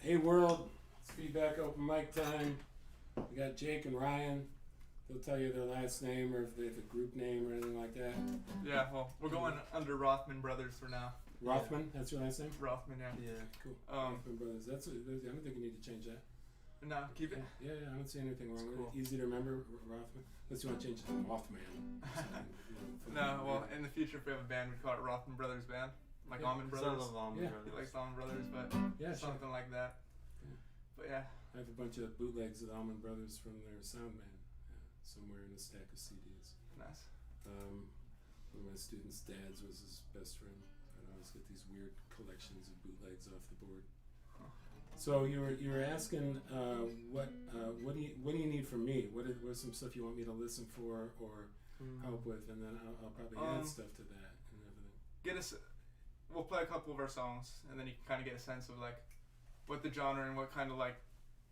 Hey world, it's feedback open mic time. We got Jake and Ryan. They'll tell you their last name or if they have a group name or anything like that. Yeah, well, we're going under Rothman Brothers for now. Rothman, that's your last name? Rothman, yeah. Yeah, cool. Rothman Brothers. I don't think you need to change that. No, keep it. Yeah, I don't see anything wrong with cool. it. Easy to remember, Rothman. Unless you want to change it to Mothman. No, well, in the future, if we have a band, we'd call it Rothman Brothers Band. Like Almond Brothers. Yeah. He likes Almond Brothers, but something like that. Yeah. But yeah. I have a bunch of bootlegs of the Almond Brothers from their Soundman somewhere in a stack of CDs. Nice. One of my students' dads was his best friend. I'd always get these weird collections of bootlegs off the board. So you were asking what do you need from me? What's some stuff you want me to listen for or help with, and then I'll probably add stuff to that and everything. We'll play a couple of our songs, and then you can kind of get a sense of like what the genre and what kind of like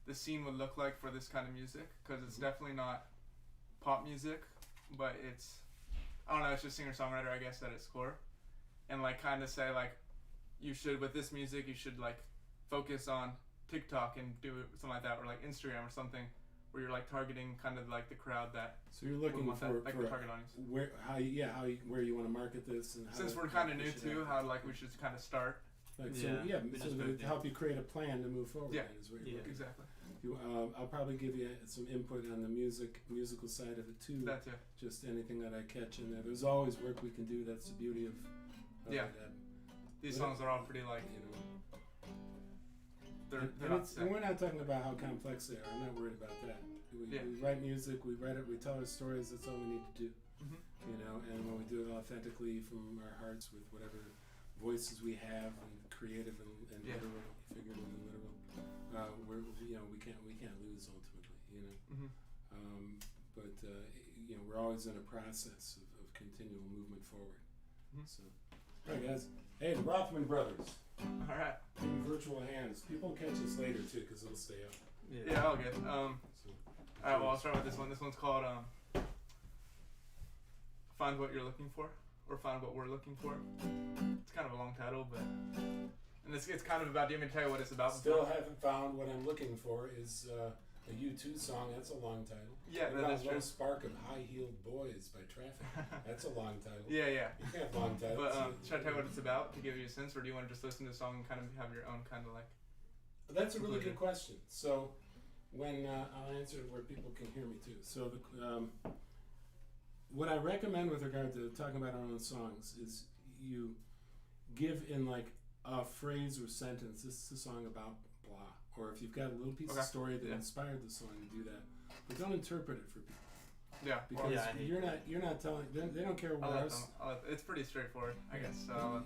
the scene would look like for this kind of music, because it's definitely not pop music, but it's, I don't know, it's just singer-songwriter, I guess, at its core. And like kind of say like, with this music, you should like focus on TikTok and do something like that, or like Instagram or something, where you're like targeting kind of like the crowd that. So you're looking for like the target audience. Where you want to market this, and since we're kind of new too, how like we should kind of start. Like so to help you create a plan to move forward. Yeah, exactly. I'll probably give you some input on the musical side of it too. That too. Just anything that I catch in there. There's always work we can do. That's the beauty of These songs are all pretty like they're not set. And we're not talking about how complex they are. I'm not worried about that. We write music, we write it, we tell our stories. That's all we need to do. And when we do it authentically from our hearts with whatever voices we have, and creative and literal, figurative and literal, we can't lose ultimately. But we're always in a process of continual movement forward. So, all right, guys. Hey, the Rothman Brothers. All right. Virtual hands. People catch us later too, because they'll stay up. Yeah, all good. All right. Well, I'll start with this one. This one's called "Find What You're Looking For," or "Find What We're Looking For." It's kind of a long title, but it's kind of about. Do you want me to tell you what it's about? Still haven't found what I'm looking for. Is a U2 song. That's a long title. Yeah, that's true. Low Spark of High-Heeled Boys by Traffic. That's a long title. Yeah. You can have long titles. But should I tell you what it's about to give you a sense, or do you want to just listen to the song and kind of have your own kind of like? That's a really good question. So, when I'll answer it where people can hear me too. So, what I recommend with regard to talking about our own songs is you give in like a phrase or sentence. This is a song about blah. Or if you've got a little piece of story that inspired the song, you do that. But don't interpret it for people. Yeah. Because you're not telling them. They don't care what ours. It's pretty straightforward, I guess. So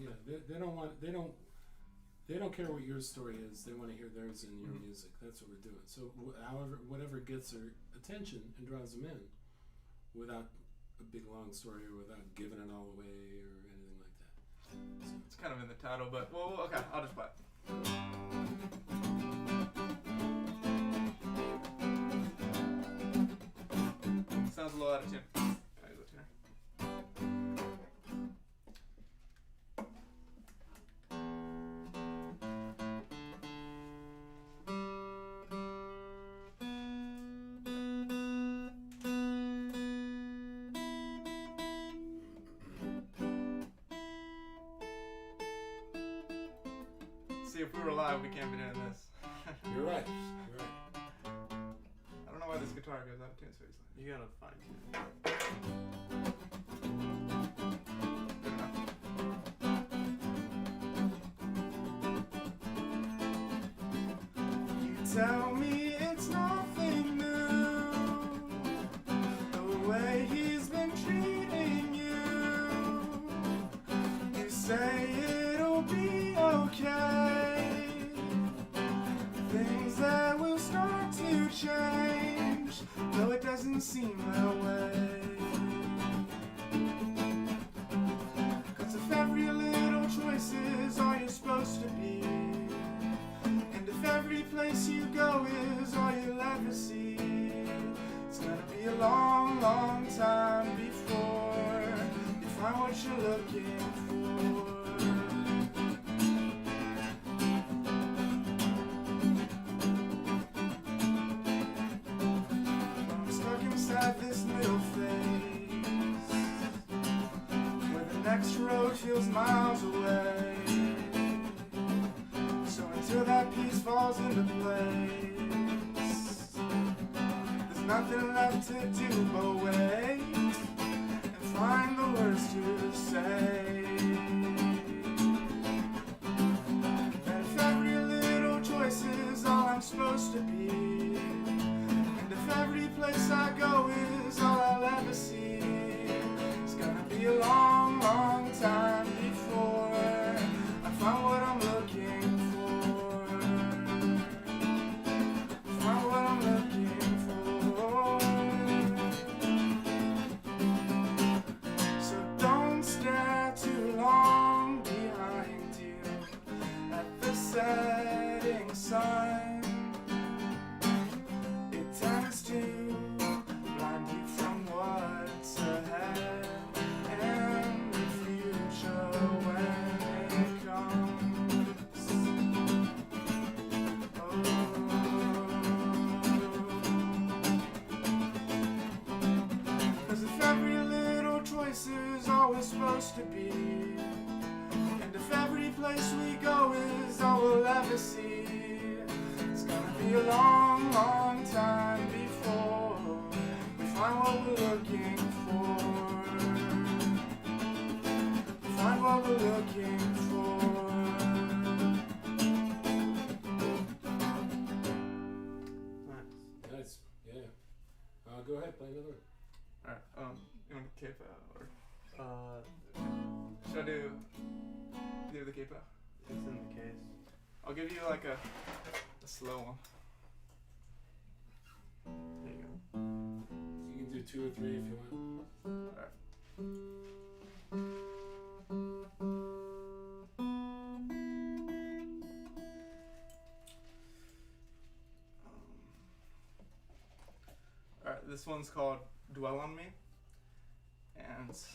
they don't care what your story is. They want to hear theirs in your music. That's what we're doing. So whatever gets their attention and draws them in, without a big long story or without giving it all away or anything like that. So it's kind of in the title, but okay, I'll just play it. Sounds a little out of tune. Can I use a tuner? See, if we were live, we can't be doing this. You're right. I don't know why this guitar goes out of tune so easily. You gotta find it. You tell me it's nothing new, the way he's been treating you. You say it'll be okay, things that will start to change, though it doesn't seem that way. 'Cause if every little choice is all you're supposed to be, and if every place you go is all you'll ever see, it's gonna be a long, long time before you find what you're looking for. miles, miles away. So until that piece falls into place, there's nothing left to do but wait and find the words to say. And if every little choice is all I'm supposed to be, and if every place I go is all I'll ever see, it's gonna be a long, long time before I find what I'm looking for. Find what I'm looking for. So don't stare too long behind you at the setting sun. It tends to blind you from what's ahead and the future when it comes. Oh. 'Cause if every little choice is all we're supposed to be, and if every place we go is all we'll ever see, it's gonna be a long, long time before we find what we're looking for. Find what we're looking for. Nice. Yeah. Go ahead, play another one. Alright, you want to capo or should I do the capo? It's in the case. I'll give you like a slow one. There you go. You can do 2 or 3 if you want. Alright. Alright, this one's called Dwell on Me, and it's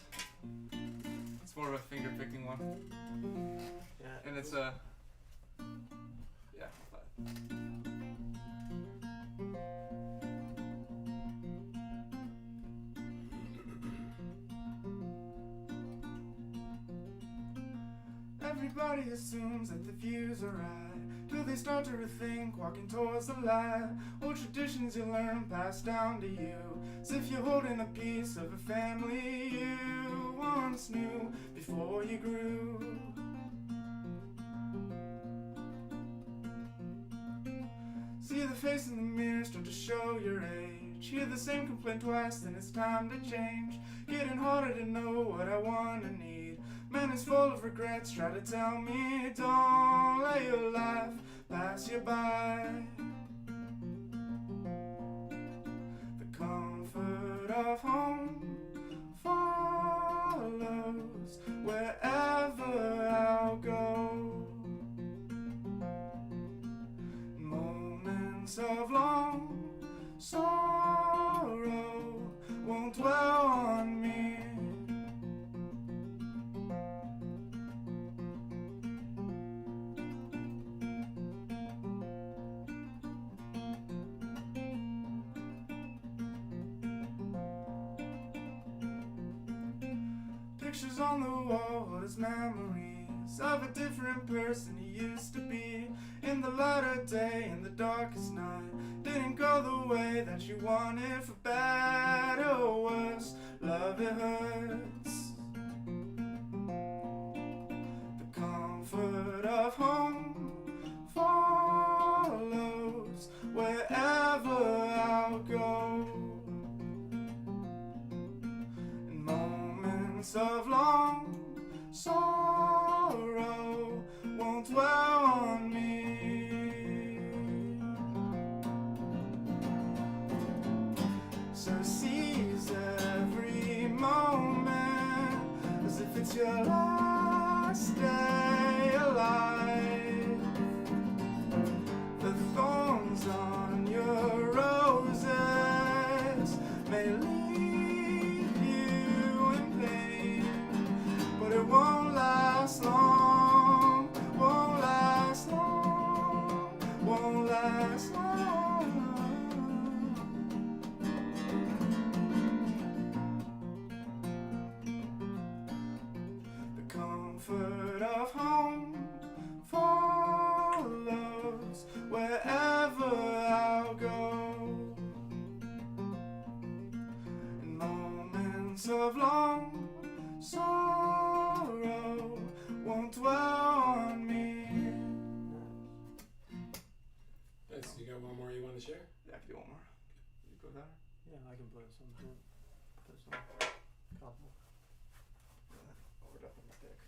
more of a finger picking one, Yeah. and it's a but everybody assumes that the views are right till they start to rethink walking towards the light. Old traditions you learn passed down to you, as if you're holding a piece of a family you once knew before you grew. See the face in the mirror start to show your age. Hear the same complaint twice, then it's time to change. Getting harder to know what I want and need. Man is full of regrets, try to tell me don't let your life pass you by. The comfort of home follows wherever I'll go. Moments of long sorrow won't dwell on me. Pictures on the wall as memories of a different person you used to be. In the light of day, in the darkest night, didn't go the way that you wanted, for better or worse. Love, it hurts. The comfort of home follows wherever I'll go. In moments of long sorrow won't dwell on me. So seize every moment as if it's your last day alive. The thorns on your roses may leave you in pain, but it won't last long, won't last long, won't last long. The of long sorrow won't dwell on me. Nice. You got one more you want to share? Yeah, I can do one more. You go there? Yeah, I can play some too. Play some couple. Hold up on my dick.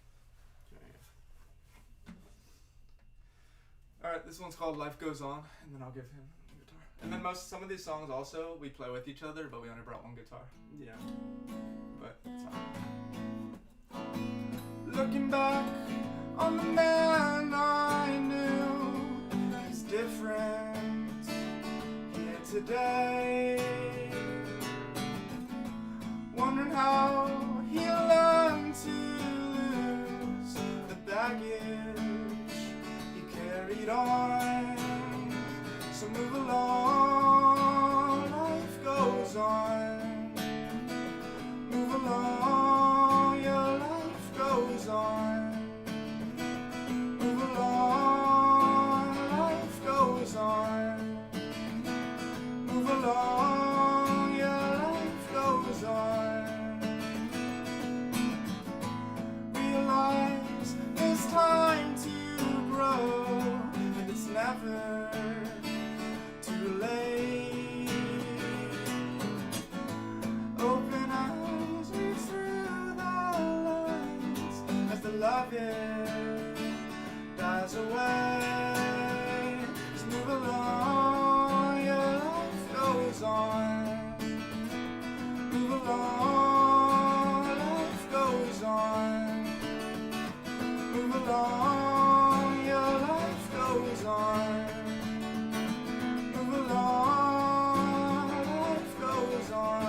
Alright, this one's called Life Goes On, and then I'll give him the guitar. And then some of these songs also, we play with each other, but we only brought one guitar. Yeah. But it's fine. Looking back on the man I knew, he's different here today. Wondering how he learned to lose the baggage he carried on. So move along, life goes on. Move along, your life goes on. Move along, life goes on. Move along, your life goes on. Realize it's time to grow, and it's never too late. Open eyes, read through the lines as the loving dies away. Just move along, your life goes on. Move along, life goes on. Move along, your life goes on. Move along, life goes on.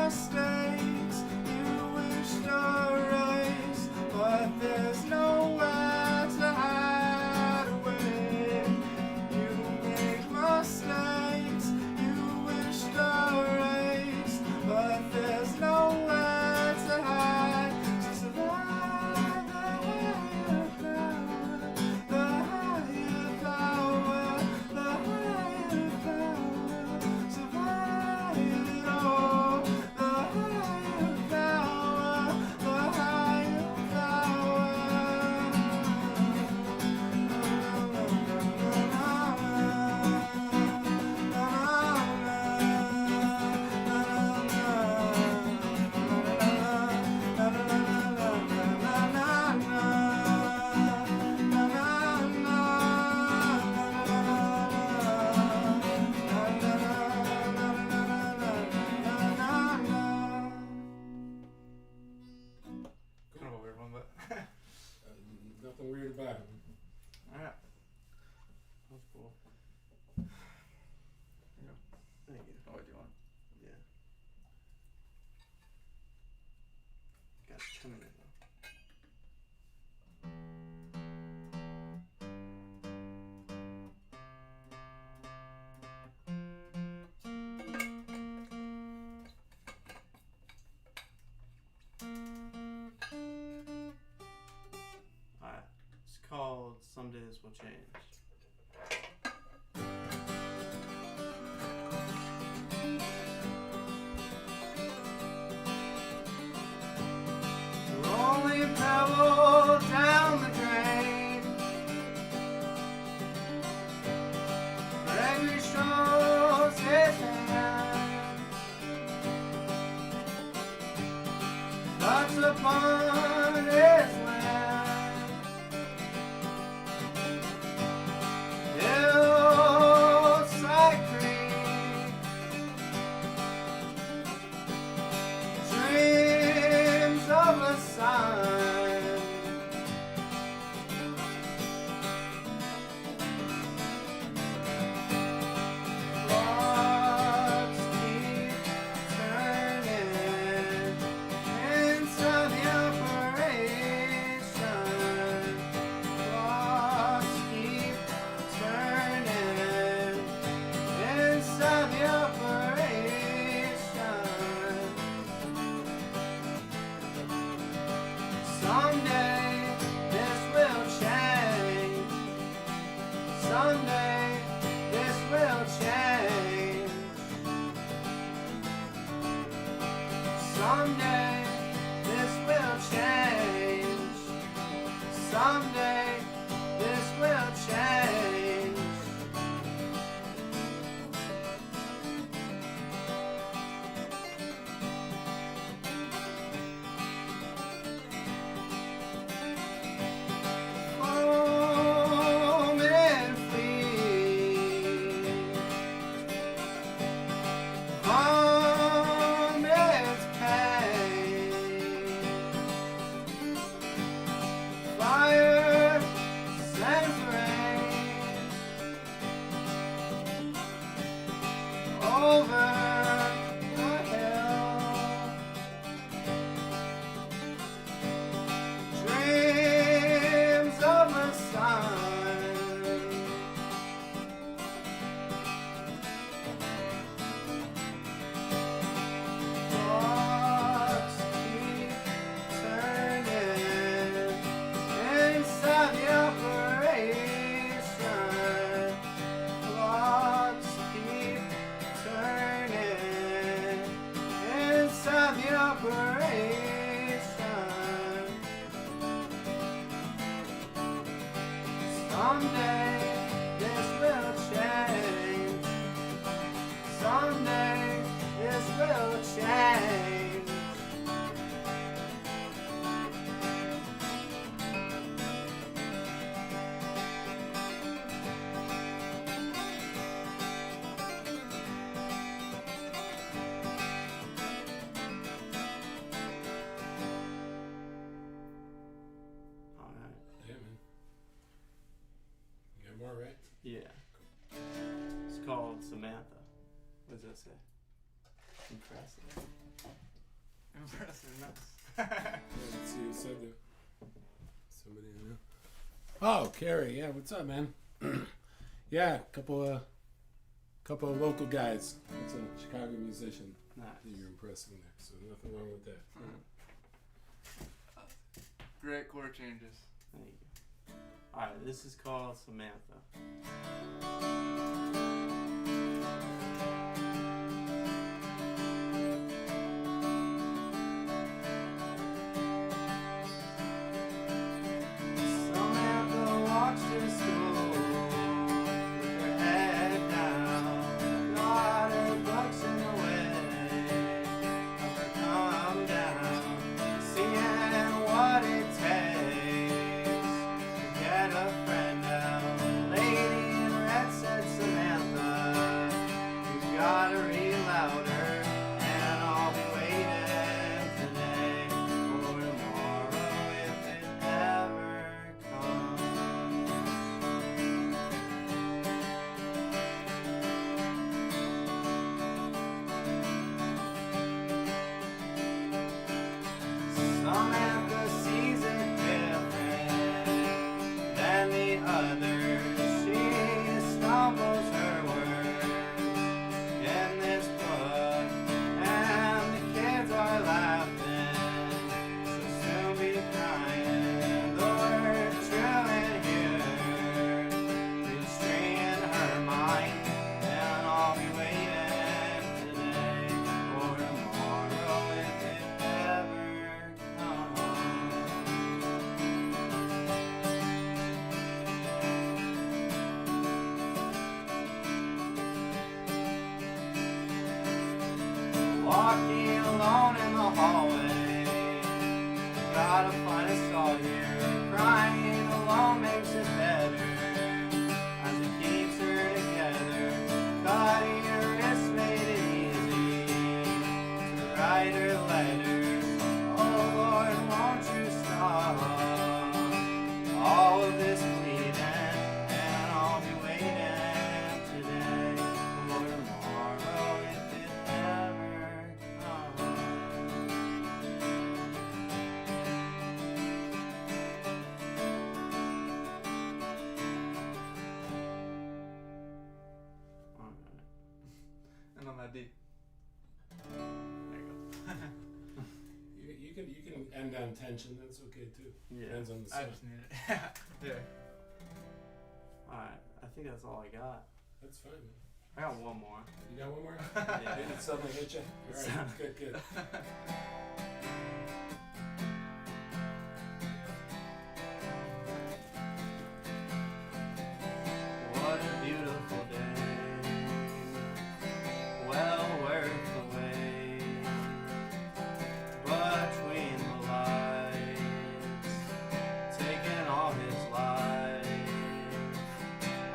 Mistakes you wish to erase, but there's nowhere to hide away. You make mistakes you wish to erase, but there's nowhere to hide. So survive the higher power, the higher power, survive it all. The higher power, the higher power. Kind of a weird one, but Nothing weird about it. alright. That's cool. Here you go. Thank you. Oh, what do you want? Yeah. Got 2 minutes though. Alright. It's called Some Days Will Change. Rolling pebble down the drain. Gregory shows his hand. Thoughts upon his land. Hillside Creek. Dreams of a sign. Someday this will change. Someday this will change. Someday this will change. Someday this will change. Home and flee. Home is pain. Fire and rain. Over the hill. Dreams of the sun. Clocks keep turning inside the operation. Clocks keep turning inside the operation. Someday this will change. Someday this will change. Alright. Yeah, man. You got more, right? Yeah. It's called Samantha. What does that say? Impressive. Impressive, nice. Yeah, let's see who said that. Somebody I know. Oh, Carrie. Yeah, what's up, man? Yeah, couple of local guys. It's a Chicago musician Nice. that you're impressing there, so nothing wrong with that. Great chord changes. Thank you. Alright, this is called Samantha. Samantha walks to school with her head down. Got her books in the way. Help her calm down. Seeing what it takes to get a friend down. Lady in red said, Samantha, you've gotta read louder. And I'll be waiting today for tomorrow if it ever comes. Samantha sees it different than the others. She stumbles her words in this book, and the kids are laughing. She'll soon be crying. The word true in here, registering in her mind, and I'll be waiting today for tomorrow if it ever comes. Walking alone in the hallway, gotta find a stall here. Crying alone makes it better as it keeps her together. Cutting her wrist made it easy to write her letters. Oh Lord, won't you stop all of this bleeding? And I'll be waiting today for tomorrow if it ever comes. Alright. And on that D. There you go. You can bend down tension, that's okay too. Yeah. Depends on the I song. just need it. Yeah. Alright, I think that's all I got. That's fine, man. I got one more. You got one more? Yeah. Did it suddenly hit you? Alright, good. What a beautiful day. Well worth the wait. Between the lights, taking all his life.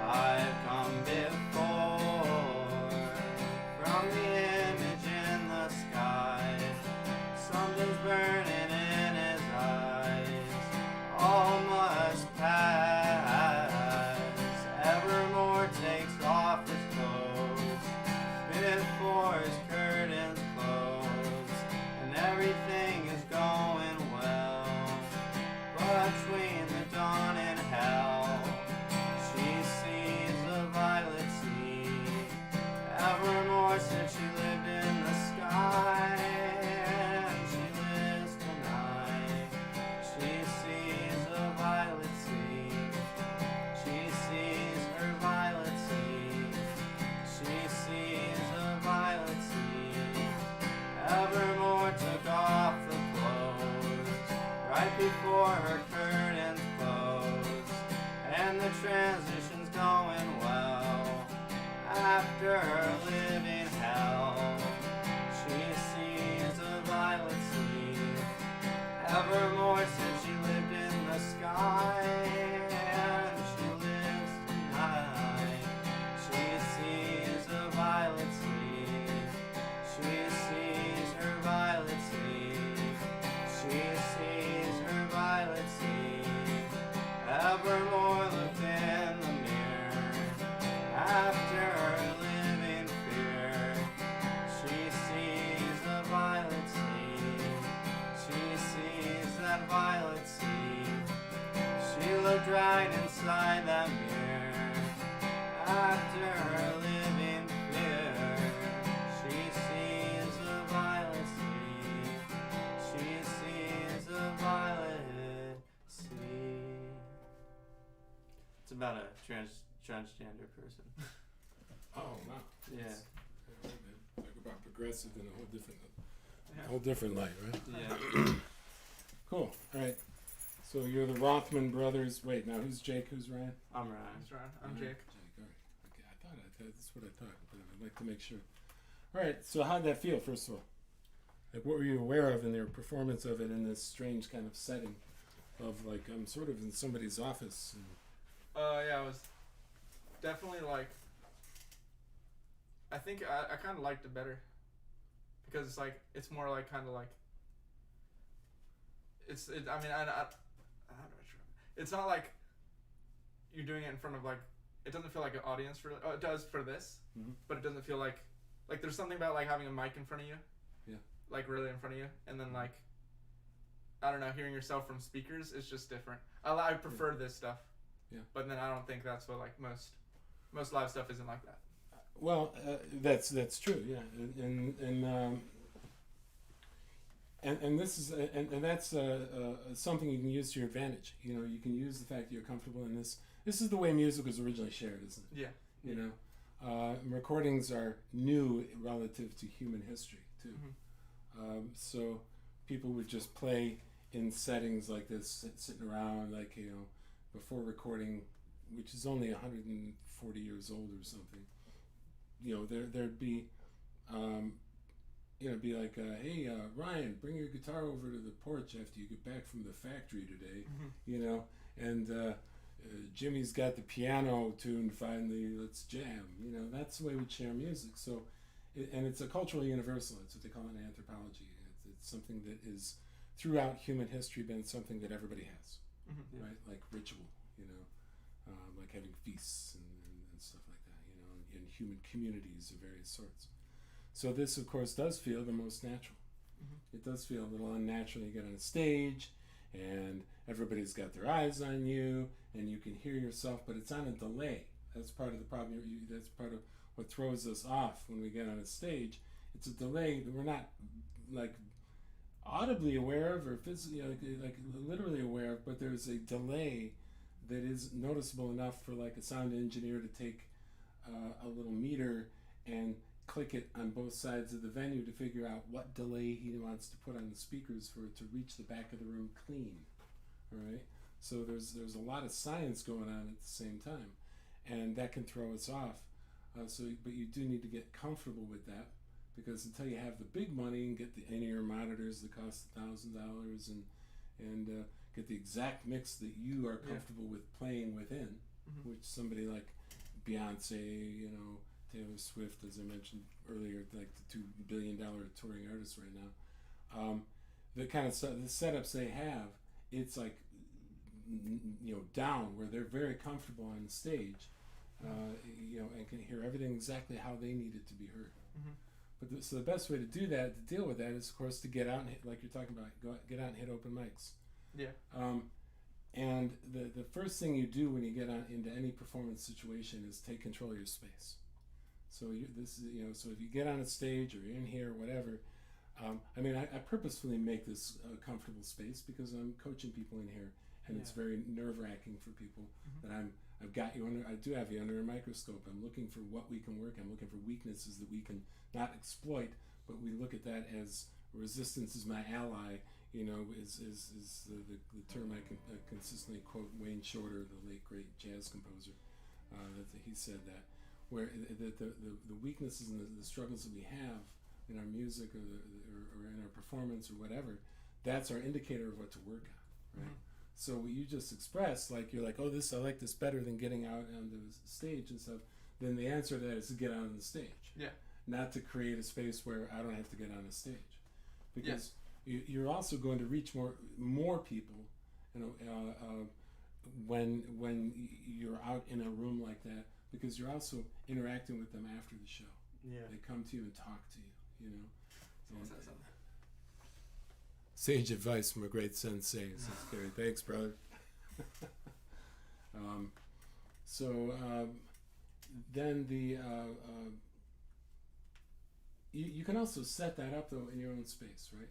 I've come before. From the image in the sky, something's burning in his eyes. All must pass. Evermore takes off his clothes before his curtains close, and everything is going well. Between the dawn and hell, she sees a violet sea. Evermore since she lived in the sky, and she lives tonight. She sees a violet sea. She sees her violet sea. She sees a violet sea. Evermore took off the clothes right before her curtains closed, and the transition's going well. After her living hell, she sees a violet sea. Evermore since she lived in the sky, and she lives tonight. She sees a violet sea. She sees her violet sea. She sees her violet sea. Evermore looked in the mirror. After her living fear, she sees a violet sea. She sees that violet sea. She looked right inside that mirror. After her living fear, she sees a violet sea. She sees a violet sea. It's about a transgender person. Oh wow. Yeah. Alright, man. Talk about progressive in a Yeah. whole different light, right? Yeah. Cool. Alright. So you're the Rothman brothers. Wait, now who's Jake? Who's Ryan? I'm Ryan. That's right. I'm Alright, Jake. Alright. Okay, that's what I thought, but I'd like to make sure. Alright, so how'd that feel, first of all? Like, what were you aware of in their performance of it in this strange kind of setting of, like, I'm sort of in somebody's office? And Yeah, I was definitely like. I think I kind of liked it better because it's like it's more like kind of like. I mean, how do I try? It's not like you're doing it in front of like. It doesn't feel like an audience for. Oh, it does for this, but it doesn't feel like there's something about like having a mic in front of you. Yeah. Like really in front of you, and then like. I don't know. Hearing yourself from speakers is just different. I prefer this stuff. Yeah. But then I don't think that's what like most live stuff isn't like that. Well, that's true, yeah, and this is and that's something you can use to your advantage. You know, you can use the fact that you're comfortable in this. This is the way music was originally shared, isn't it? Yeah. You know, recordings are new relative to human history too. So people would just play in settings like this, sitting around, like, you know, before recording, which is only 140 years old or something. You know, there'd be, be like, hey, Ryan, bring your guitar over to the porch after you get back from the factory today, you know, and Jimmy's got the piano tuned finally, let's jam. You know, that's the way we share music. So, and it's a cultural universal. It's what they call it in anthropology. It's something that is throughout human history been something that everybody has, right? Like ritual, you know, like having feasts and stuff like that, you know, in human communities of various sorts. So this, of course, does feel the most natural. It does feel a little unnatural. You get on a stage, and everybody's got their eyes on you, and you can hear yourself, but it's on a delay. That's part of the problem. That's part of what throws us off when we get on a stage. It's a delay. We're not like audibly aware of or physically, like literally aware of, but there's a delay that is noticeable enough for like a sound engineer to take a little meter and click it on both sides of the venue to figure out what delay he wants to put on the speakers for it to reach the back of the room clean. All right. So there's a lot of science going on at the same time, and that can throw us off. But you do need to get comfortable with that, because until you have the big money and get the in-ear monitors that cost $1,000 and get the exact mix that you are comfortable with playing within, which somebody like Beyonce, Taylor Swift, as I mentioned earlier, like the $2 billion touring artists right now, the kind of the setups they have, it's like down where they're very comfortable on the stage, and can hear everything exactly how they need it to be heard. But so the best way to do that, to deal with that, is of course to get out and hit, like you're talking about, get out and hit open mics. Yeah. And the first thing you do when you get out into any performance situation is take control of your space. So so if you get on a stage or you're in here or whatever, I purposefully make this a comfortable space because I'm coaching people in here, and it's very nerve-wracking for people that I've got you under. I do have you under a microscope. I'm looking for what we can work. I'm looking for weaknesses that we can not exploit, but we look at that as resistance is my ally. Is the term I can consistently quote Wayne Shorter, the late great jazz composer. That he said that, where the weaknesses and the struggles that we have in our music or in our performance or whatever, that's our indicator of what to work on, right? So what you just expressed, like you're like, oh, I like this better than getting out on the stage and stuff. Then the answer to that is to get out on the stage. Yeah. Not to create a space where I don't have to get on the stage, because you're also going to reach more people, when you're out in a room like that, because you're also interacting with them after the show. Yeah. They come to you and talk to you. Someone said something. Sage advice from a great sensei, says Gary. Thanks, brother. Then you can also set that up though in your own space, right?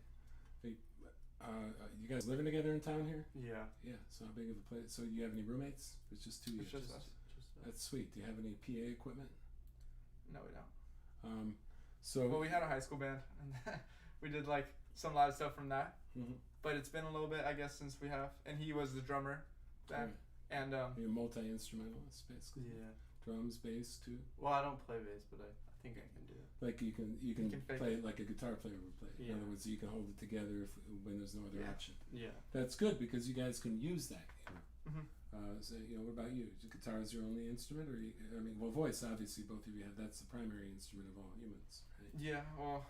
You guys living together in town here? Yeah. Yeah. So how big of a place? So you have any roommates? It's just two. It's just us. That's sweet. Do you have any PA equipment? No, we don't. Well, we had a high school band, and we did like some live stuff from that. But it's been a little bit, I guess, since we have. And he was the drummer then. Right. And you're multi-instrumentalist, basically. Yeah. Drums, bass too. Well, I don't play bass, but I think I can do it. Like you can play it like a guitar player would play. Yeah. In other words, you can hold it together when there's no other option. Yeah. That's good because you guys can use that. So what about you? Guitar is your only instrument, or voice obviously both of you have. That's the primary instrument of all humans, right? Yeah. Well.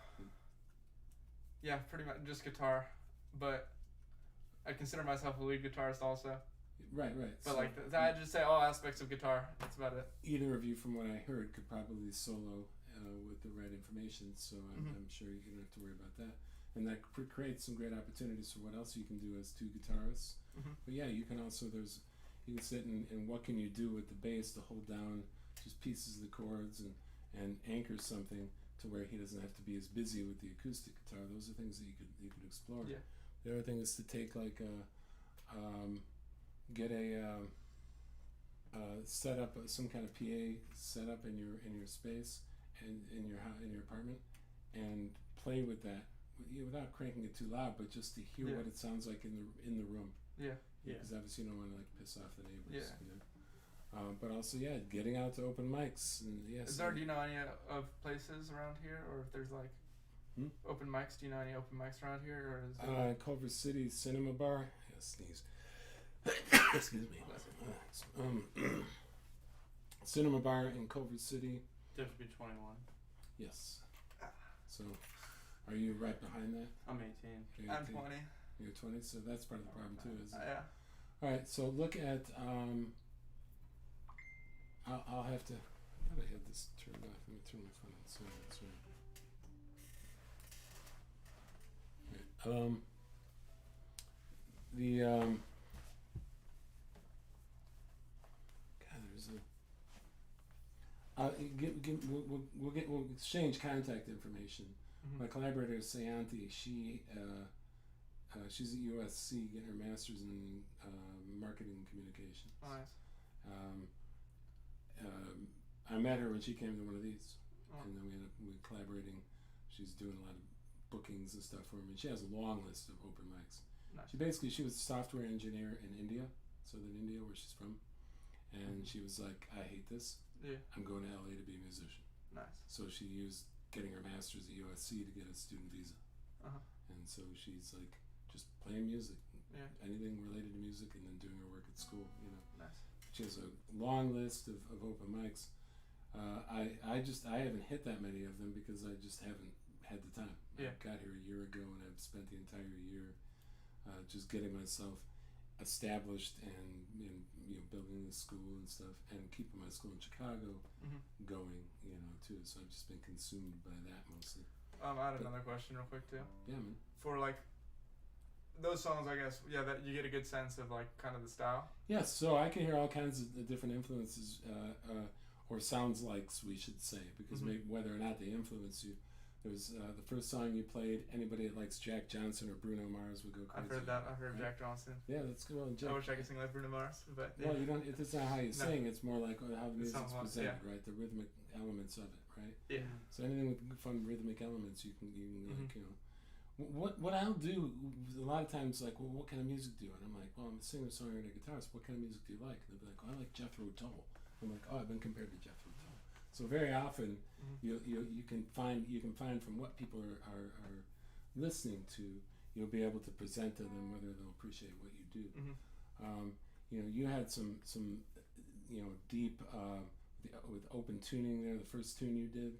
Yeah, pretty much just guitar, but I consider myself a lead guitarist also. Right. But so, I just say all aspects of guitar. That's about it. Either of you, from what I heard, could probably solo with the right information. So I'm sure you don't have to worry about that. And that creates some great opportunities for what else you can do as two guitarists. But yeah, you can also you can sit and what can you do with the bass to hold down just pieces of the chords and anchor something to where he doesn't have to be as busy with the acoustic guitar. Those are things that you could explore. Yeah. The other thing is to take get a set up some kind of PA setup in your space and in your apartment, and play with that without cranking it too loud, but just to hear what it sounds like in the room. Yeah. Because obviously you don't want to piss off the neighbors. Yeah. But also, getting out to open mics. And do you know any of places around here, or if there's open mics? Do you know any open mics around here, or is there Culver City Cinema Bar? Sneeze. Excuse me. Cinema Bar in Culver City. You have to be 21. Yes. So, are you right behind that? I'm 18. I'm 20. You're 20, so that's part of the problem too, isn't it? Yeah. All right, so look at. I'll have to. I thought I had this turned off. Let me turn my phone on. So that's right. Right. We'll exchange contact information. My collaborator Sayanti, she she's at USC getting her master's in marketing and communications. Oh, nice. I met her when she came to one of these, Oh. and then we collaborating. She's doing a lot of bookings and stuff for me. She has a long list of open mics. Nice. She was a software engineer in India, southern India, where she's from, and she was like, I hate this. Yeah. I'm going to LA to be a musician. Nice. So she used getting her master's at USC to get a student visa. And so she's like just playing music, anything related to music, and then doing her work at school. You know. Nice. She has a long list of open mics. I haven't hit that many of them because I just haven't had the time. Yeah. I got here a year ago, and I've spent the entire year just getting myself established and building the school and stuff, and keeping my school in Chicago going, too. So I've just been consumed by that mostly. I had another question real quick too. Yeah, man. For like those songs, I guess, that you get a good sense of like kind of the style. Yes, so I can hear all kinds of different influences, or sounds likes, we should say, because maybe whether or not they influence you. There's the first song you played. Anybody that likes Jack Johnson or Bruno Mars would go crazy. I've heard that. I've heard Jack Johnson. Yeah, that's good. Well, I wish I could sing like Bruno Mars, but well, you don't. It's not how you sing. It's more like how the music's presented, yeah. right? The rhythmic elements of it, right? Yeah. So anything with fun rhythmic elements, you can like, What I'll do a lot of times, like, well, what kind of music do you? And I'm like, well, I'm a singer, songwriter, guitarist. What kind of music do you like? And they'll be like, oh, I like Jethro Tull. I'm like, oh, I've been compared to Jethro Tull. So very often, you can find from what people are listening to, you'll be able to present to them whether they'll appreciate what you do. You had some deep with open tuning there. The first tune you did,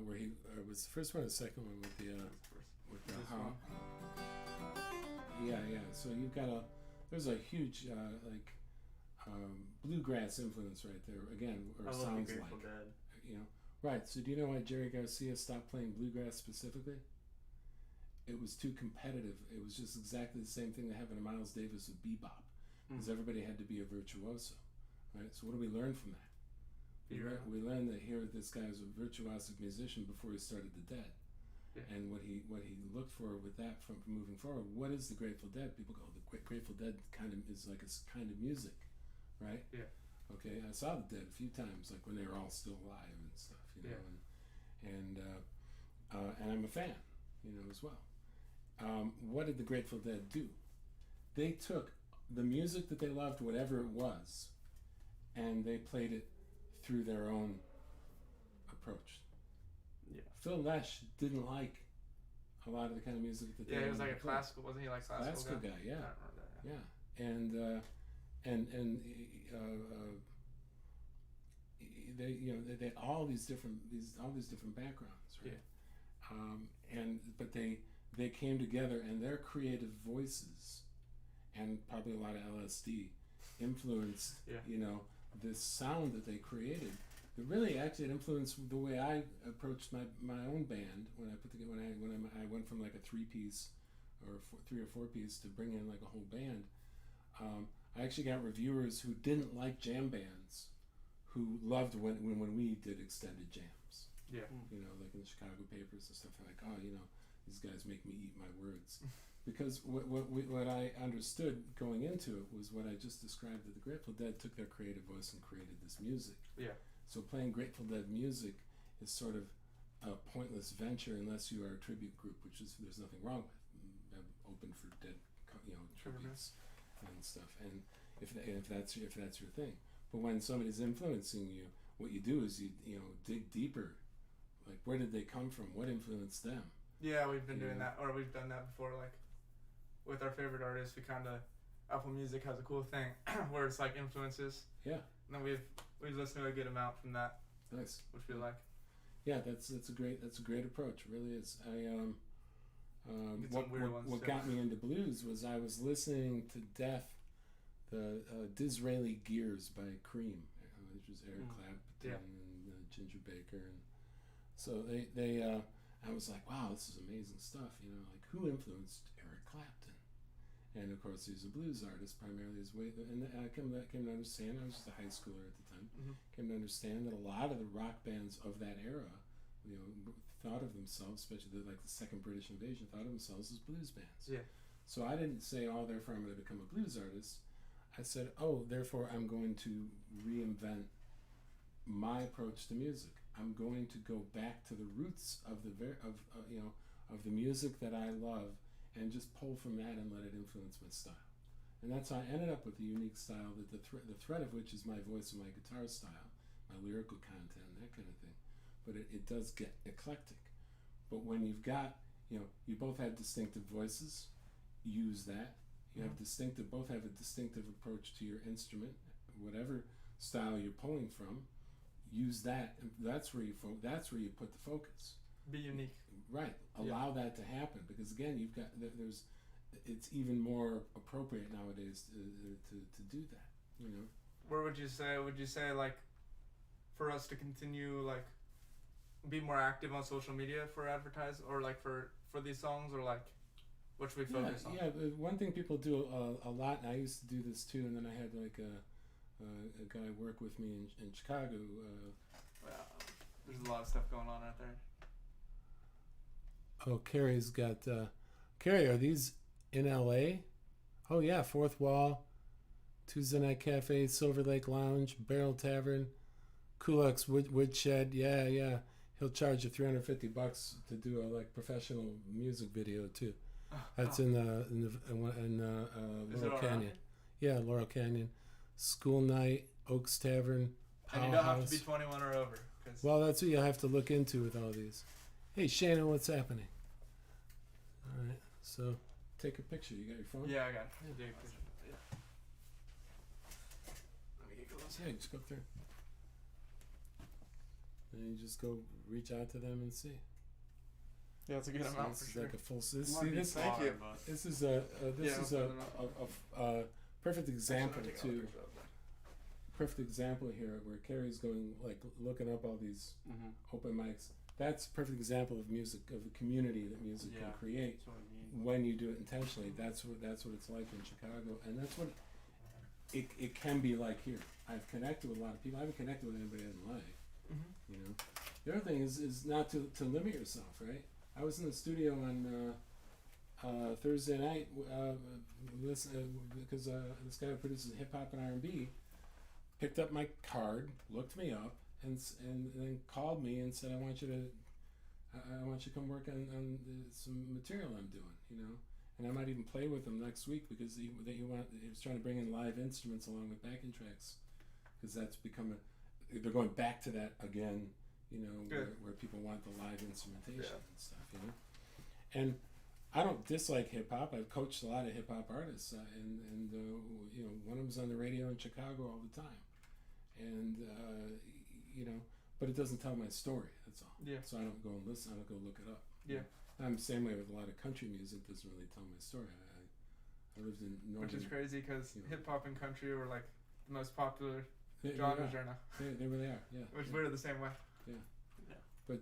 where he was the first one, or the second one with the So you've got there's a huge bluegrass influence right there again, or I sounds love like Dead. Right. So do you know why Jerry Garcia stopped playing bluegrass specifically? It was too competitive. It was just exactly the same thing that happened to Miles Davis with bebop, because everybody had to be a virtuoso, right? So what do we learn from that? We learned that here this guy was a virtuosic musician before he started the Dead. Yeah. And what he looked for with that from moving forward, what is the Grateful Dead? People go, the Grateful Dead kind of is like a kind of music, right? Yeah. Okay, I saw the Dead a few times, like when they were all still alive and stuff, and I'm a fan, as well. What did the Grateful Dead do? They took the music that they loved, whatever it was, and they played it through their own approach. Yeah. Phil Lesh didn't like a lot of the kind of music that they he was like a classical, wasn't he? Like classical guy, yeah. I remember that, yeah. They had all these different backgrounds, right? Yeah. But they came together, and their creative voices, and probably a lot of LSD, influenced this sound that they created. It really actually influenced the way I approached my own band when I went from like a 3-piece or 3 or 4-piece to bring in like a whole band. I actually got reviewers who didn't like jam bands, who loved when we did extended jams. Yeah. Like in the Chicago papers and stuff. Like, oh, these guys make me eat my words. Because what I understood going into it was what I just described, that the Grateful Dead took their creative voice and created this music. Yeah. So playing Grateful Dead music is sort of a pointless venture unless you are a tribute group, which is there's nothing wrong with. I'm open for Dead, tributes and stuff. And if that's your thing, but when somebody's influencing you, what you do is you dig deeper. Like, where did they come from? What influenced them? Yeah, we've been doing that, or we've done that before. Like with our favorite artists, we kind of Apple Music has a cool thing where it's like influences. Yeah. And then we've listened to a good amount from that. Nice. Which we like. Yeah, that's a great approach. It really is. What got me into blues was I was listening to death, the Disraeli Gears by Cream, which was Eric Clapton and Ginger Baker, and so they I was like, wow, this is amazing stuff. Like, who influenced Eric Clapton? And of course, he's a blues artist primarily. And I came to understand. I was just a high schooler at the time. Came to understand that a lot of the rock bands of that era, thought of themselves, especially like the second British invasion, thought of themselves as blues bands. Yeah. So I didn't say, oh, therefore I'm going to become a blues artist. I said, oh, therefore I'm going to reinvent my approach to music. I'm going to go back to the roots of the music that I love, and just pull from that and let it influence my style. And that's how I ended up with a unique style that the thread of which is my voice and my guitar style, my lyrical content, and that kind of thing. But it does get eclectic. But when you've got, you both have distinctive voices, use that. You have both have a distinctive approach to your instrument, whatever style you're pulling from. Use that, and that's where you put the focus. Be unique. Right. Allow that to happen, because again, you've got it's even more appropriate nowadays to do that. Where would you say like, for us to continue, like, be more active on social media for advertise, or like for these songs, or like what should we focus on? Yeah, one thing people do a lot, and I used to do this too, and then I had like a guy work with me in Chicago. There's a lot of stuff going on out there. Oh, Carrie's got... Carrie, are these in L.A.? Oh, yeah, Fourth Wall, Tuesday Night Cafe, Silver Lake Lounge, Barrel Tavern, Kulak's Woodshed. Yeah. He'll charge you $350 to do a professional music video, too. That's in Laurel Canyon. Yeah, Laurel Canyon. School Night, Oaks Tavern, Powerhouse. And you don't have to be 21 or over. Well, that's what you'll have to look into with all these. Hey, Shannon, what's happening? All right, so take a picture. You got your phone? Yeah, I got it. Yeah. Let me get close. Yeah, just go up there. And you just go reach out to them and see. Yeah, it's a good amount for sure. Like a full. Thank you. This is a perfect example too. Perfect example here where Carrie's going, like, looking up all these open mics. That's a perfect example of music, of a community that music can create when you do it intentionally. That's what it's like in Chicago, and that's what it can be like here. I've connected with a lot of people. I haven't connected with anybody I didn't like. The other thing is not to limit yourself, right? I was in the studio on Thursday night because this guy who produces hip hop and R&B picked up my card, looked me up, and then called me and said, I want you to come work on some material I'm doing, and I might even play with him next week, because he was trying to bring in live instruments along with backing tracks, because that's they're going back to that again, where people want the live instrumentation and stuff, and I don't dislike hip hop. I've coached a lot of hip hop artists, and one of them's on the radio in Chicago all the time, and but it doesn't tell my story. That's all. Yeah. So I don't go and listen. I don't go look it up. Yeah. I'm the same way with a lot of country music. Doesn't really tell my story. I lived in northern. Which is crazy, because hip hop and country were like the most popular genres right now. They really are. Yeah. Which we're the same way. Yeah. But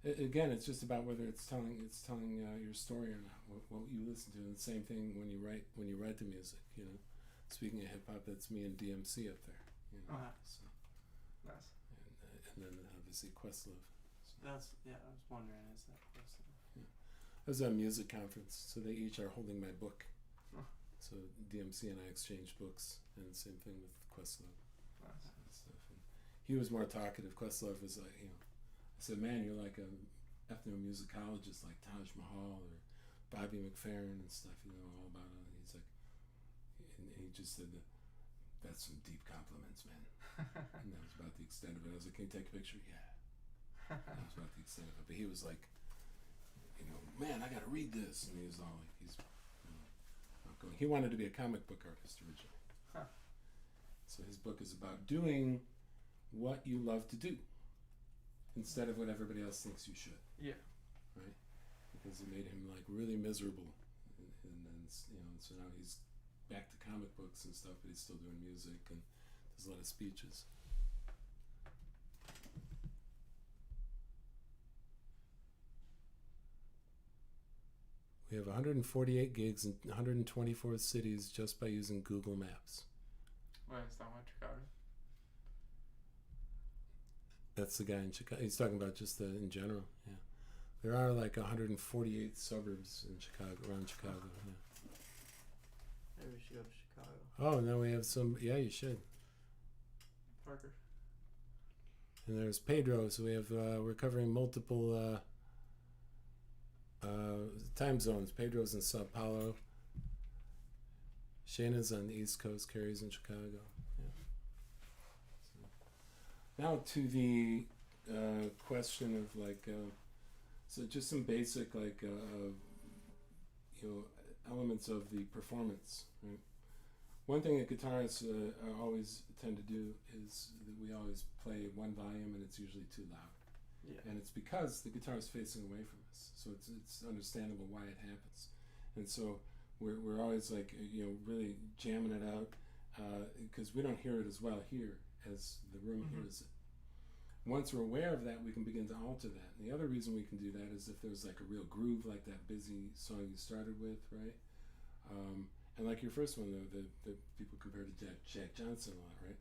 again, it's just about whether it's telling your story or not. What you listen to, and the same thing when you write the music. Speaking of hip hop, that's me and DMC up there. So. Nice. And then obviously Questlove. So. I was wondering, is that Questlove? Yeah. I was at a music conference, so they each are holding my book. Oh. So DMC and I exchanged books, and the same thing with Questlove. Nice. And stuff. And he was more talkative. Questlove was like, I said, man, you're like an ethnomusicologist like Taj Mahal or Bobby McFerrin and stuff, all about it. And he's like, and he just said, that's some deep compliments, man. And that was about the extent of it. I was like, can you take a picture? Yeah. That was about the extent of it. But he was like, man, I got to read this. And he was all like, he's outgoing. He wanted to be a comic book artist originally. Huh. So his book is about doing what you love to do instead of what everybody else thinks you should. Yeah. Right? Because it made him like really miserable. And then, so now he's back to comic books and stuff, but he's still doing music and does a lot of speeches. We have 148 gigs in 124 cities just by using Google Maps. Wait, is that what Chicago? That's the guy in Chicago. He's talking about just in general, yeah. There are like 148 suburbs in Chicago, around Chicago. Yeah. Maybe we should go to Chicago. Oh, and then we have some. Yeah, you should. Parker. And there's Pedro. So we have. We're covering multiple time zones. Pedro's in Sao Paulo. Shayna's on the East Coast. Carrie's in Chicago. Yeah. So, now to the question of like. So just some basic like elements of the performance. Right? One thing that guitarists always tend to do is that we always play one volume and it's usually too loud. Yeah. And it's because the guitar is facing away from us, so it's understandable why it happens. And so we're always like really jamming it out because we don't hear it as well here as the room hears it. Once we're aware of that, we can begin to alter that. And the other reason we can do that is if there's like a real groove, like that busy song you started with, right? And like your first one, the people compare to Jack Johnson a lot, right?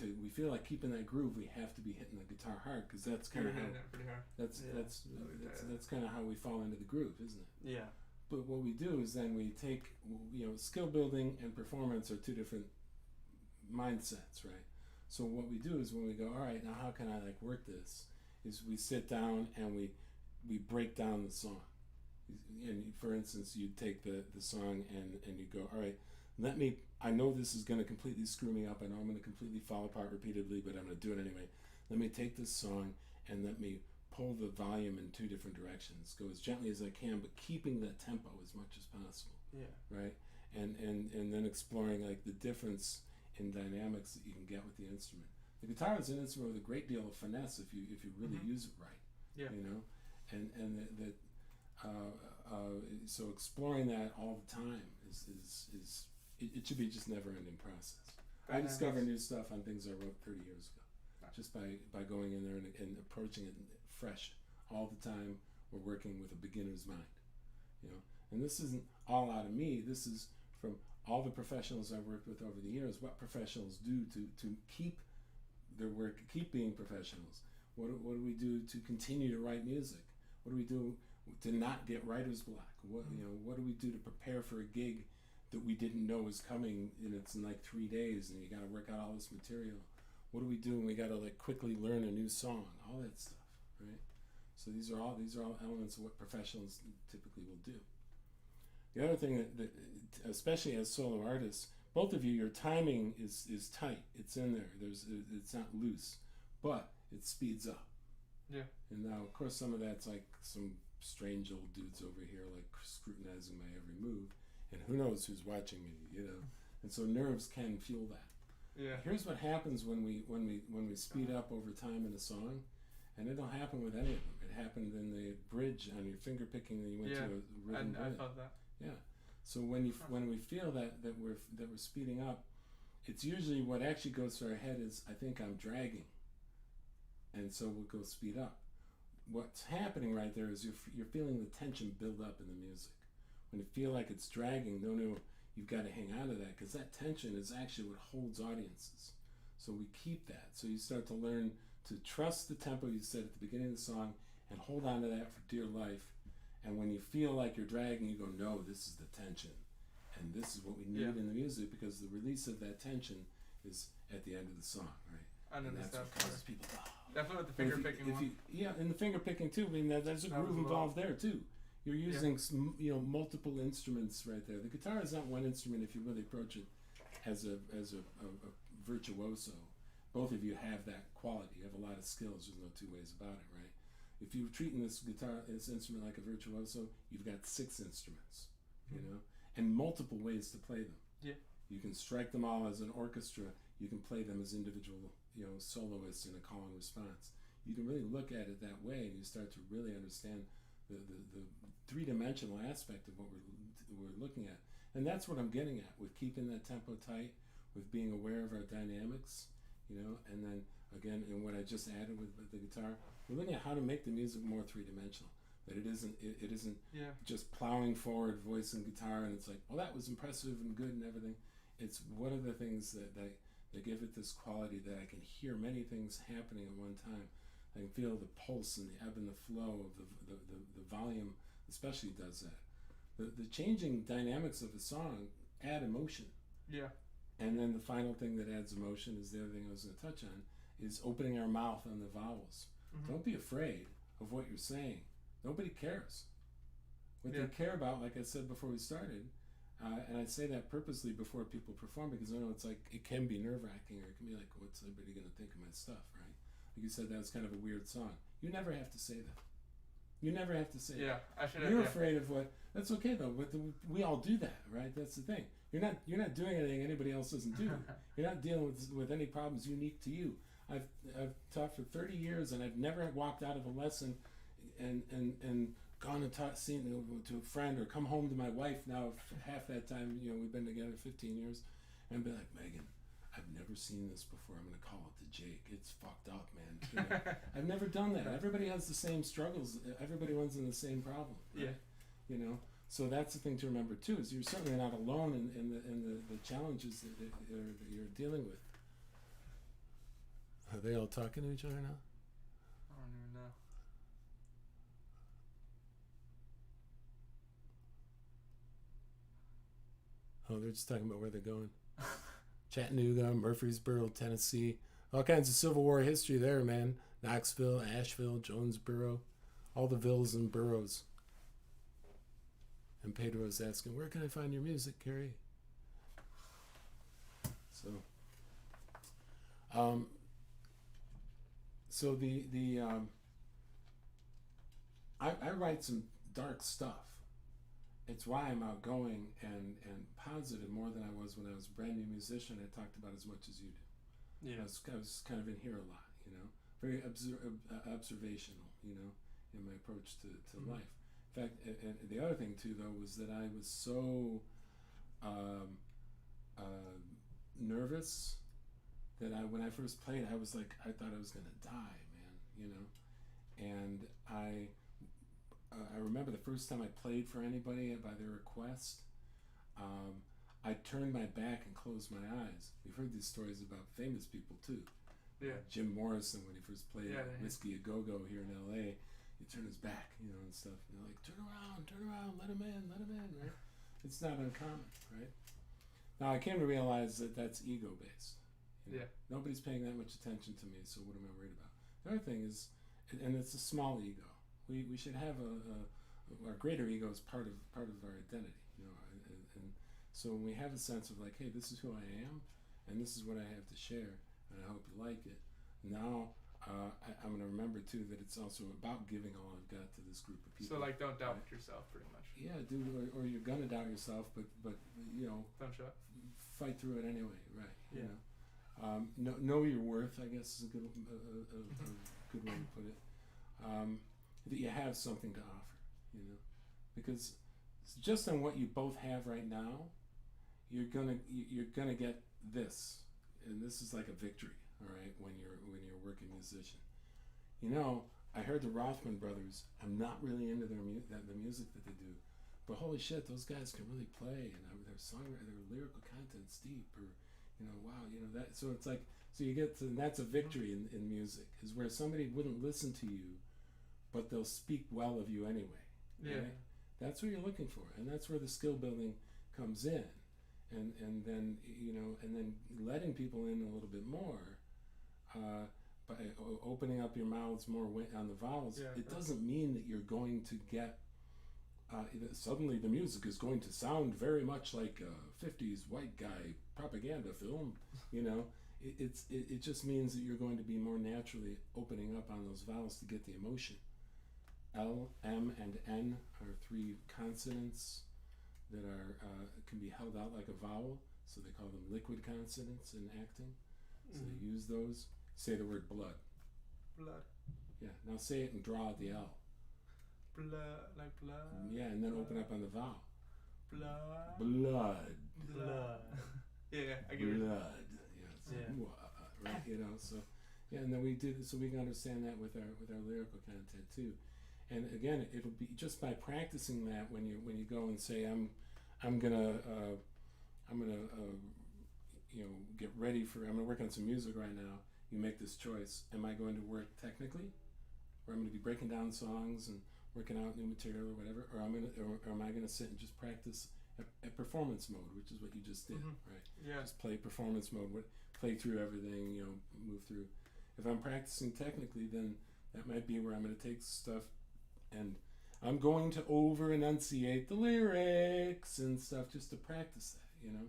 We feel like keeping that groove, we have to be hitting the guitar hard because that's kind of how pretty hard. that's kind of how we fall into the groove, isn't it? Yeah. But what we do is then we take skill building and performance are two different mindsets, right? So what we do is when we go, all right, now how can I like work this? Is we sit down and we break down the song. And for instance, you take the song and you go, all right, I know this is going to completely screw me up. I know I'm going to completely fall apart repeatedly, but I'm going to do it anyway. Let me take this song and let me pull the volume in two different directions. Go as gently as I can, but keeping that tempo as much as possible. Yeah. Right? And then exploring like the difference in dynamics that you can get with the instrument. The guitar is an instrument with a great deal of finesse if you really use it right. Yeah. So exploring that all the time is it should be just never ending process. I discover new stuff on things I wrote 30 years ago, just by going in there and approaching it fresh all the time. We're working with a beginner's mind, and this isn't all out of me. This is from all the professionals I've worked with over the years. What professionals do to keep their work, keep being professionals. What do we do to continue to write music? What do we do to not get writer's block? What do we do to prepare for a gig that we didn't know was coming and it's in like 3 days and you got to work out all this material? What do we do when we got to like quickly learn a new song? All that stuff, right? So these are all elements of what professionals typically will do. The other thing that especially as solo artists, both of you, your timing is tight. It's in there. It's not loose, but it speeds up. Yeah. And now, of course, some of that's like some strange old dudes over here, like scrutinizing my every move, and who knows who's watching me, And so nerves can fuel that. Yeah. Here's what happens when we speed up over time in a song, and it don't happen with any of them. It happened in the bridge on your finger picking, and you went to a rhythm bridge. I felt that. Yeah. So when we feel that we're speeding up, it's usually what actually goes through our head is, I think I'm dragging, and so we'll go speed up. What's happening right there is you're feeling the tension build up in the music. When you feel like it's dragging, no, you've got to hang on to that because that tension is actually what holds audiences. So we keep that. So you start to learn to trust the tempo you set at the beginning of the song and hold on to that for dear life. And when you feel like you're dragging, you go, no, this is the tension. And this is what we need in the music because the release of that tension is at the end of the song, right? And that's what causes people, definitely with the finger picking one. And the finger picking too. I mean, there's a groove involved there too. You're using multiple instruments right there. The guitar is not one instrument if you really approach it as a virtuoso. Both of you have that quality. You have a lot of skills. There's no two ways about it, right? If you're treating this instrument like a virtuoso, you've got 6 instruments, and multiple ways to play them. Yeah. You can strike them all as an orchestra. You can play them as individual, soloists in a call and response. You can really look at it that way, and you start to really understand the three-dimensional aspect of what we're looking at. And that's what I'm getting at with keeping that tempo tight, with being aware of our dynamics, and then again, and what I just added with the guitar, we're looking at how to make the music more three-dimensional. That it isn't just plowing forward, voice and guitar, and it's like, well, that was impressive and good and everything. It's what are the things that give it this quality that I can hear many things happening at one time. I can feel the pulse and the ebb and the flow of the volume, especially does that. The changing dynamics of the song add emotion. Yeah. And then the final thing that adds emotion is the other thing I was going to touch on, is opening our mouth on the vowels. Don't be afraid of what you're saying. Nobody cares. What they care about, like I said before we started, and I say that purposely before people perform, because I know it's like, it can be nerve-wracking, or it can be like, what's everybody going to think of my stuff, right? Like you said, that was kind of a weird song. You never have to say that. You never have to say that. I should have. You're afraid of what. That's okay though. But we all do that, right? That's the thing. You're not doing anything anybody else doesn't do. You're not dealing with any problems unique to you. I've taught for 30 years, and I've never walked out of a lesson and gone and seen to a friend, or come home to my wife now half that time. We've been together 15 years, and be like, Megan, I've never seen this before. I'm going to call it to Jake. It's fucked up, man. I've never done that. Everybody has the same struggles. Everybody runs into the same problem. Right? Yeah. So that's the thing to remember too. Is you're certainly not alone in the challenges that you're dealing with. Are they all talking to each other now? I don't even know. Oh, they're just talking about where they're going. Chattanooga, Murfreesboro, Tennessee. All kinds of Civil War history there, man. Knoxville, Asheville, Jonesboro. All the villas and boroughs. And Pedro's asking, where can I find your music, Carrie? I write some dark stuff. It's why I'm outgoing and positive more than I was when I was a brand new musician. I talked about as much as you do. Yeah. I was kind of in here a lot, very observational, in my approach to life. In fact, and the other thing too, though, was that I was so nervous that when I first played, I was like, I thought I was gonna die, man, And I remember the first time I played for anybody by their request, I turned my back and closed my eyes. We've heard these stories about famous people too. Yeah. Jim Morrison, when he first played Whiskey A Go-Go here in LA, he turned his back, and stuff. And they're like, turn around, let him in, right? It's not uncommon, right? Now I came to realize that that's ego-based. Nobody's paying that much attention to me, so what am I worried about? The other thing is, and it's a small ego. We should have our greater ego is part of our identity, and so when we have a sense of like, hey, this is who I am, and this is what I have to share, and I hope you like it. Now I'm going to remember too that it's also about giving all I've got to this group of people. So like, don't doubt yourself, pretty much. Yeah, dude, or you're gonna doubt yourself, but don't shut. Fight through it anyway, right? Yeah. Know your worth, I guess, is a good good way to put it. That you have something to offer, because just on what you both have right now, you're gonna get this, and this is like a victory, all right, when you're a working musician. I heard the Rothman brothers. I'm not really into the music that they do, but holy shit, those guys can really play, and their songwriting, their lyrical content's deep, or wow, that. So it's like, so you get to, and that's a victory in music, is where somebody wouldn't listen to you, but they'll speak well of you anyway. Yeah. Right? That's what you're looking for, and that's where the skill building comes in, and then and then letting people in a little bit more, by opening up your mouths more on the vowels. It doesn't mean that you're going to get suddenly the music is going to sound very much like a 50s white guy propaganda film. It just means that you're going to be more naturally opening up on those vowels to get the emotion. L, M, and N are three consonants that can be held out like a vowel, so they call them liquid consonants in acting. So they use those. Say the word blood. Blood. Yeah. Now say it and draw out the L. Blood, like blood. Yeah, and then open up on the vowel. Blood. Blood. Blood. Yeah, I get it. Blood. Right. So yeah, and then we did so we can understand that with our lyrical content too. And again, it'll be just by practicing that when you go and say I'm gonna get ready for, I'm gonna work on some music right now. You make this choice. Am I going to work technically, where I'm going to be breaking down songs and working out new material or whatever, or am I going to sit and just practice at performance mode, which is what you just did, right? Yeah. Just play performance mode, play through everything, move through. If I'm practicing technically, then that might be where I'm going to take stuff and I'm going to over enunciate the lyrics and stuff just to practice that,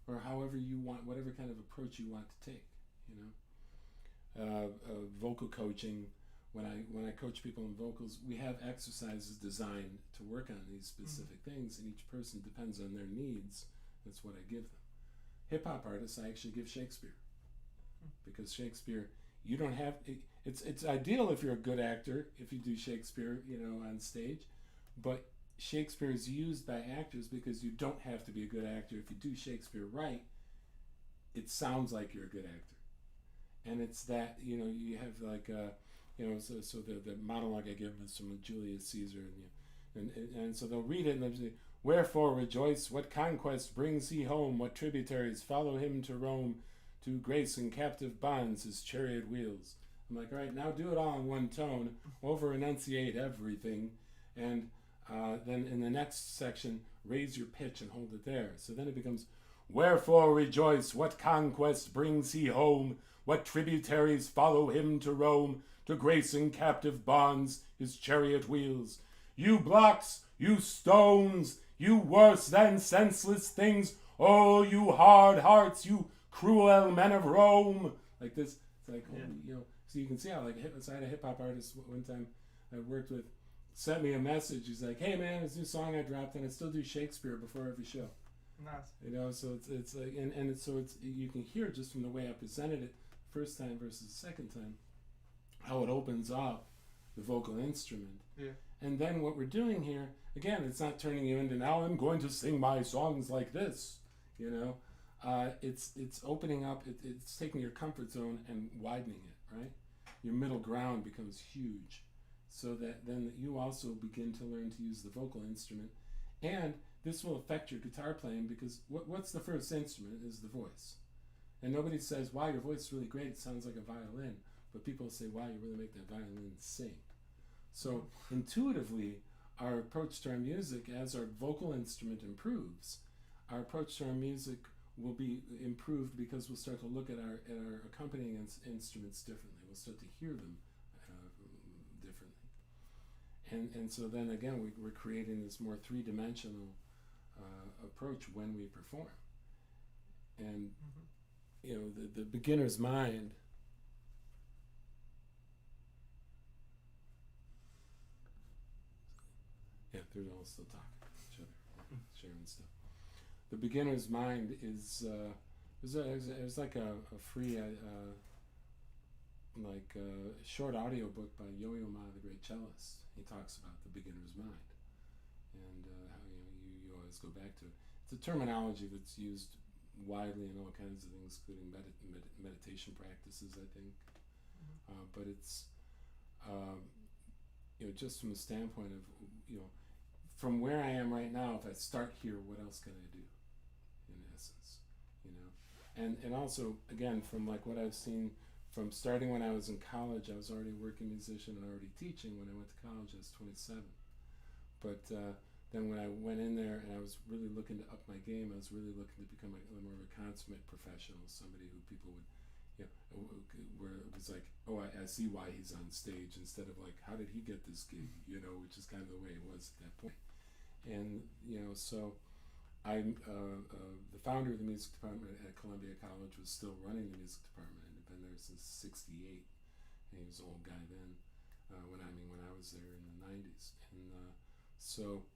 or however you want, whatever kind of approach you want to take, vocal coaching. When I coach people in vocals, we have exercises designed to work on these specific things, and each person depends on their needs. That's what I give them. Hip-hop artists, I actually give Shakespeare, because Shakespeare, you don't have, it's ideal if you're a good actor, if you do Shakespeare, on stage, but Shakespeare is used by actors because you don't have to be a good actor. If you do Shakespeare right, it sounds like you're a good actor. And it's that, you have like, so the monologue I give them is from Julius Caesar, and so they'll read it and they'll say, "Wherefore rejoice, what conquest brings he home, what tributaries follow him to Rome, to grace in captive bonds his chariot wheels." I'm like, all right, now do it all in one tone, over enunciate everything, and then in the next section, raise your pitch and hold it there. So then it becomes, "Wherefore rejoice, what conquest brings he home, what tributaries follow him to Rome, to grace in captive bonds his chariot wheels. You blocks, you stones, you worse than senseless things, oh, you hard hearts, you cruel men of Rome." Like this, it's like, so you can see how, like, I had a hip-hop artist one time I worked with, sent me a message. He's like, "Hey man, this new song I dropped, and I still do Shakespeare before every show." Nice. So it's like, and it's, so it's, you can hear just from the way I presented it first time versus the second time, how it opens up the vocal instrument. Yeah. And then what we're doing here, again, it's not turning you into, now I'm going to sing my songs like this, it's opening up, it's taking your comfort zone and widening it, right? Your middle ground becomes huge, so that then you also begin to learn to use the vocal instrument. And this will affect your guitar playing, because what's the first instrument is the voice. And nobody says, "Wow, your voice is really great, it sounds like a violin." But people say, "Wow, you really make that violin sing." So intuitively, our approach to our music, as our vocal instrument improves, our approach to our music will be improved, because we'll start to look at our accompanying instruments differently. We'll start to hear them differently. And so then again, we're creating this more three-dimensional approach when we perform. And the beginner's mind, they're all still talking to each other, sharing stuff. The beginner's mind is it was like a free short audio book by Yo-Yo Ma, the great cellist. He talks about the beginner's mind, and how you always go back to it. It's a terminology that's used widely in all kinds of things, including meditation practices, I think. But it's just from the standpoint of from where I am right now, if I start here, what else can I do? In essence, and also again, from like what I've seen from starting when I was in college, I was already a working musician and already teaching. When I went to college, I was 27. But then when I went in there and I was really looking to up my game, I was really looking to become more of a consummate professional, somebody who people would, where it was like, oh, I see why he's on stage, instead of like, how did he get this gig, which is kind of the way it was at that point. And so I'm the founder of the music department at Columbia College, was still running the music department, and had been there since '68. And he was an old guy then, when I was there in the '90s. And so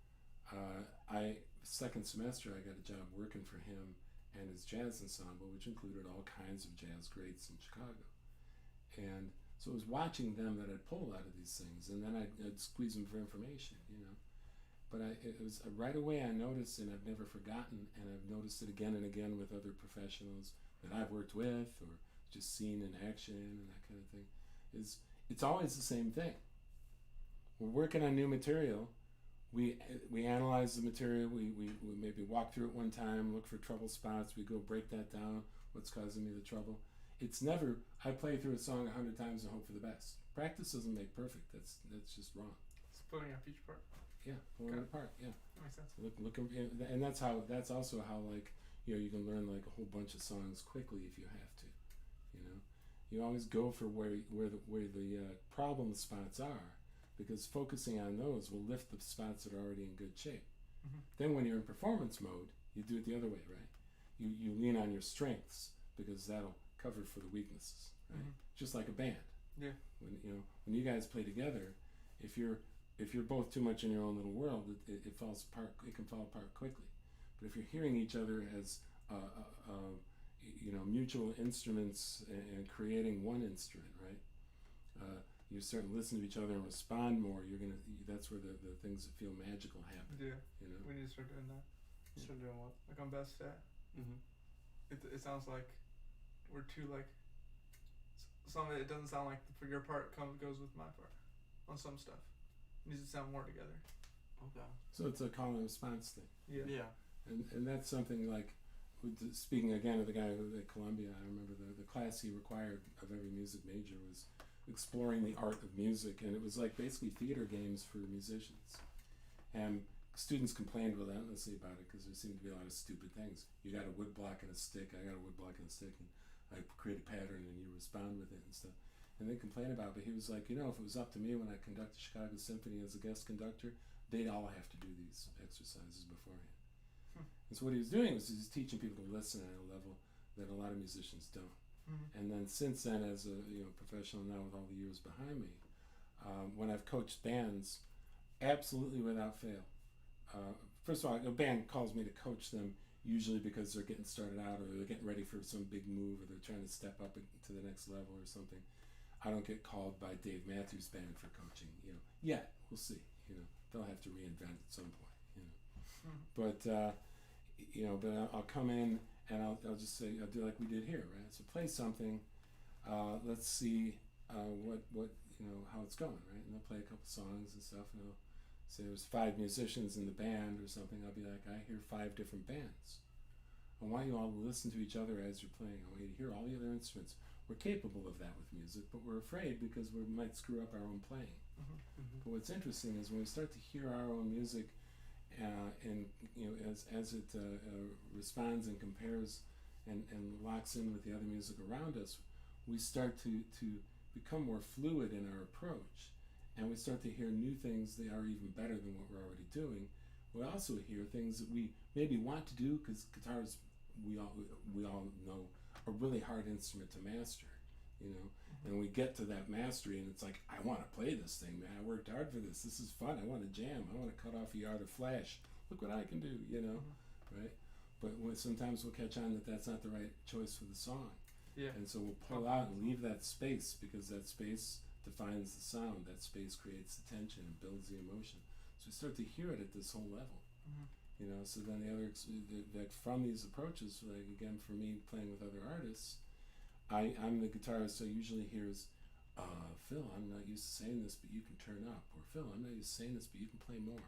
second semester, I got a job working for him and his jazz ensemble, which included all kinds of jazz greats in Chicago. And so it was watching them that I'd pull out of these things, and then I'd squeeze them for information, But it was right away I noticed, and I've never forgotten, and I've noticed it again and again with other professionals that I've worked with or just seen in action and that kind of thing, is it's always the same thing. We're working on new material. We analyze the material. We maybe walk through it one time, look for trouble spots. We go break that down. What's causing me the trouble? It's never, I play through a song 100 times and hope for the best. Practice doesn't make perfect. That's just wrong. Splitting up each part. Yeah, pulling it apart. Yeah, That makes sense. look, and that's also how, like, you can learn like a whole bunch of songs quickly if you have to. You always go for where the problem spots are, because focusing on those will lift the spots that are already in good shape. Mm-hmm. Then when you're in performance mode, you do it the other way, right? You lean on your strengths, because that'll cover for the weaknesses, right? Mm-hmm. Just like a band. Yeah. When you guys play together, if you're both too much in your own little world, it falls apart. It can fall apart quickly. But if you're hearing each other as mutual instruments and creating one instrument, right? You start to listen to each other and respond more. That's where the things that feel magical happen. Yeah. We need to start doing that. Yeah. Start doing what? Like on Best Stat. Mm-hmm. It sounds like we're too like. Some of it doesn't sound like your part goes with my part on some stuff. It needs to sound more together. Okay. So it's a call and response thing. Yeah. Yeah. And that's something like, speaking again of the guy at Columbia, I remember the class he required of every music major was exploring the art of music, and it was like basically theater games for musicians. And students complained relentlessly about it because there seemed to be a lot of stupid things. You got a wood block and a stick, I got a wood block and a stick, and I create a pattern and you respond with it and stuff. And they complain about it, but he was like, if it was up to me when I conduct the Chicago Symphony as a guest conductor, they'd all have to do these exercises beforehand. And so what he was doing was he's teaching people to listen at a level that a lot of musicians don't. Mm-hmm. And then since then, as a professional now with all the years behind me, when I've coached bands, absolutely without fail. First of all, a band calls me to coach them usually because they're getting started out, or they're getting ready for some big move, or they're trying to step up to the next level or something. I don't get called by Dave Matthews Band for coaching, yet. We'll see. They'll have to reinvent at some point, But I'll come in and I'll just say, I'll do like we did here, right? So play something, let's see what how it's going, right? And they'll play a couple songs and stuff, and I'll say there's 5 musicians in the band or something. I'll be like, I hear 5 different bands. I want you all to listen to each other as you're playing. I want you to hear all the other instruments. We're capable of that with music, but we're afraid because we might screw up our own playing. Mm-hmm. Mm-hmm. But what's interesting is when we start to hear our own music, and as it responds and compares and locks in with the other music around us, we start to become more fluid in our approach, and we start to hear new things that are even better than what we're already doing. We also hear things that we maybe want to do, because guitars, we all know, a really hard instrument to master, Mm-hmm. and we get to that mastery and it's like, I want to play this thing, man. I worked hard for this. This is fun. I want to jam. I want to cut off a yard of flash. Look what I can do, Mm-hmm. right? But sometimes we'll catch on that that's not the right choice for the song. Yeah. And so we'll pull out and leave that space, because that space defines the sound. That space creates the tension and builds the emotion. So we start to hear it at this whole level. Mm-hmm. So then the other, like from these approaches, like again for me playing with other artists, I'm the guitarist, so I usually hears, Phil, I'm not used to saying this, but you can turn up. Or Phil, I'm not used to saying this, but you can play more.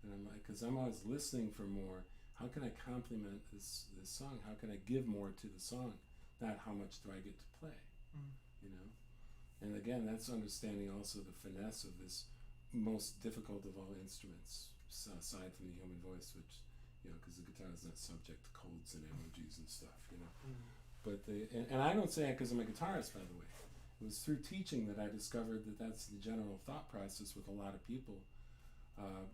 And I'm like, because I'm always listening for more. How can I complement this song? How can I give more to the song? Not how much do I get to play, Mm-hmm. And again, that's understanding also the finesse of this most difficult of all instruments, aside from the human voice, which, because the guitar is not subject to colds and allergies and stuff, Mm-hmm. But and I don't say it because I'm a guitarist, by the way. It was through teaching that I discovered that that's the general thought process with a lot of people.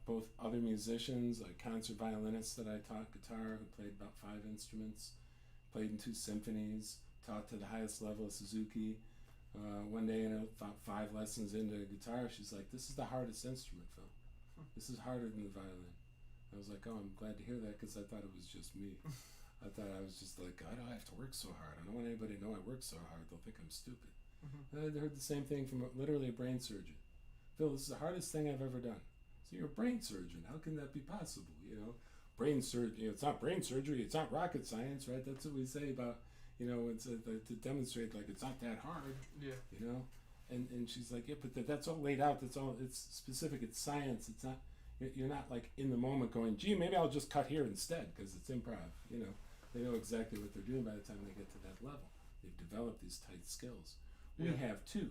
Both other musicians, like concert violinists that I taught guitar, who played about 5 instruments, played in 2 symphonies, taught to the highest level of Suzuki. One day, about 5 lessons into guitar, she's like, "This is the hardest instrument, Phil. This is harder than the violin." I was like, "Oh, I'm glad to hear that," because I thought it was just me. I thought I was just like, I don't have to work so hard. I don't want anybody to know I work so hard. They'll think I'm stupid. Mm-hmm. And I heard the same thing from literally a brain surgeon. Phil, this is the hardest thing I've ever done. So you're a brain surgeon. How can that be possible? Brain surgery. It's not brain surgery. It's not rocket science, right? That's what we say about, it's to demonstrate like it's not that hard. Yeah. And she's like, yeah, but that's all laid out. It's specific. It's science. It's not. You're not like in the moment going, gee, maybe I'll just cut here instead because it's improv. They know exactly what they're doing by the time they get to that level. They've developed these tight skills. We have too.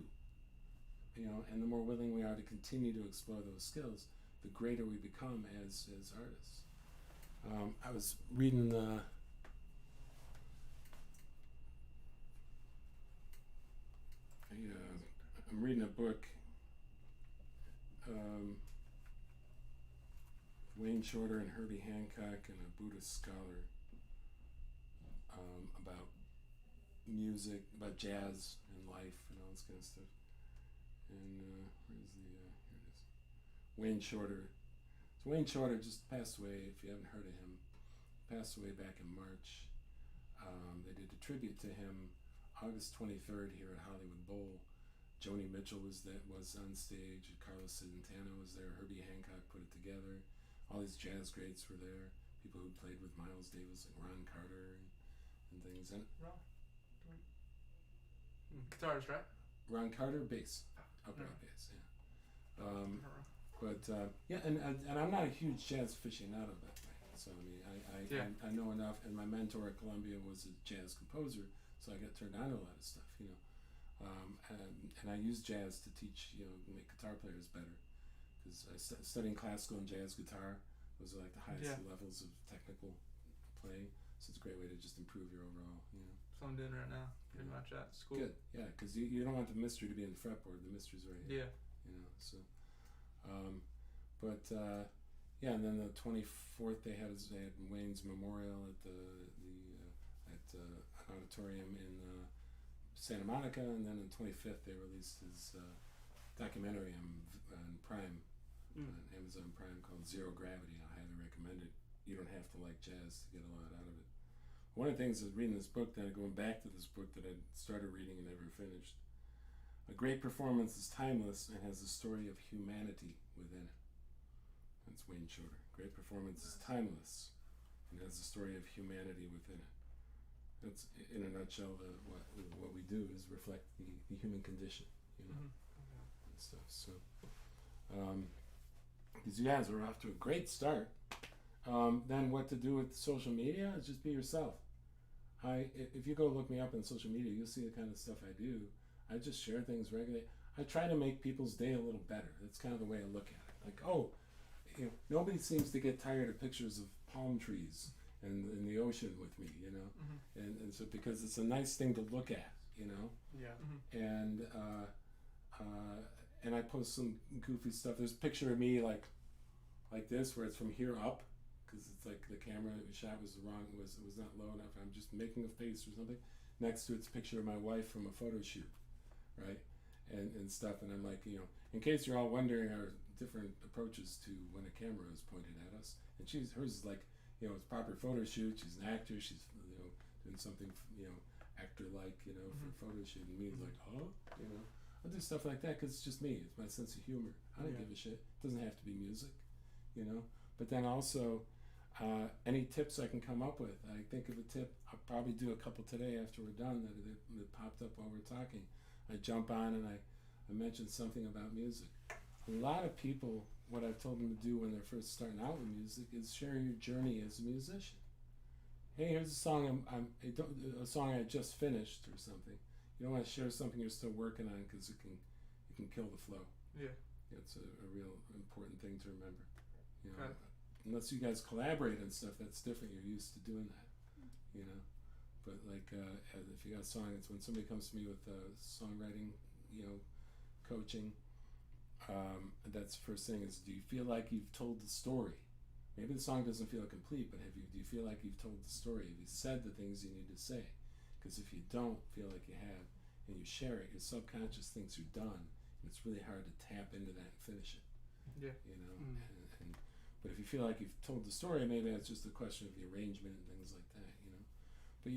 and the more willing we are to continue to explore those skills, the greater we become as artists. I was reading I'm reading a book, Wayne Shorter and Herbie Hancock, and a Buddhist scholar, about music, about jazz and life and all this kind of stuff. And where's here it is. Wayne Shorter. So Wayne Shorter just passed away, if you haven't heard of him. Passed away back in March. They did a tribute to him August 23rd here at Hollywood Bowl. Joni Mitchell was on stage. Carlos Santana was there. Herbie Hancock put it together. All these jazz greats were there. People who played with Miles Davis, like Ron Carter and things. And guitars, right? Ron Carter, bass, upright bass. Yeah. And I'm not a huge jazz aficionado that way. So I mean, I know enough. And my mentor at Columbia was a jazz composer, so I got turned on to a lot of stuff, and I use jazz to teach, make guitar players better, because I studying classical and jazz guitar. Those are like the highest levels of technical playing. So it's a great way to just improve your overall, So I'm doing right now, pretty much at school. Good, yeah, because you don't want the mystery to be in the fretboard. The mystery's right here. Yeah. So, and then the 24th they had Wayne's memorial at an auditorium in Santa Monica, and then on the 25th they released his documentary on Prime, on Amazon Prime, called Zero Gravity. I highly recommend it. You don't have to like jazz to get a lot out of it. One of the things is reading this book, then going back to this book that I started reading and never finished. A great performance is timeless and has the story of humanity within it. That's Wayne Shorter. Great performance is timeless and has the story of humanity within it. That's, in a nutshell, what we do is reflect the human condition, and stuff. So, these guys are off to a great start. Then what to do with social media is just be yourself. If you go look me up on social media, you'll see the kind of stuff I do. I just share things regularly. I try to make people's day a little better. That's kind of the way I look at it. Like, nobody seems to get tired of pictures of palm trees and in the ocean with me, and so because it's a nice thing to look at, and I post some goofy stuff. There's a picture of me like this, where it's from here up, because it's like the camera shot was wrong, was not low enough. I'm just making a face or something. Next to it's a picture of my wife from a photo shoot, right, and stuff. And I'm like, in case you're all wondering our different approaches to when a camera is pointed at us. And hers is like, it's a proper photo shoot. She's an actor. She's doing something, actor-like, for photo shoot. And me is like, I'll do stuff like that because it's just me. It's my sense of humor. I don't give a shit. It doesn't have to be music, But then also, any tips I can come up with. I think of a tip. I'll probably do a couple today after we're done that popped up while we're talking. I jump on and I mention something about music. A lot of people, what I've told them to do when they're first starting out with music is share your journey as a musician. Hey, here's a song a song I just finished or something. You don't want to share something you're still working on because it can kill the flow. Yeah. It's a real important thing to remember. Unless you guys collaborate and stuff, that's different. You're used to doing that, But like, if you got a song, it's when somebody comes to me with songwriting, coaching. That's the first thing is, do you feel like you've told the story? Maybe the song doesn't feel complete, but do you feel like you've told the story? Have you said the things you need to say? Because if you don't feel like you have, and you share it, your subconscious thinks you're done, and it's really hard to tap into that and finish it. Yeah. But if you feel like you've told the story, maybe it's just a question of the arrangement and things like that, But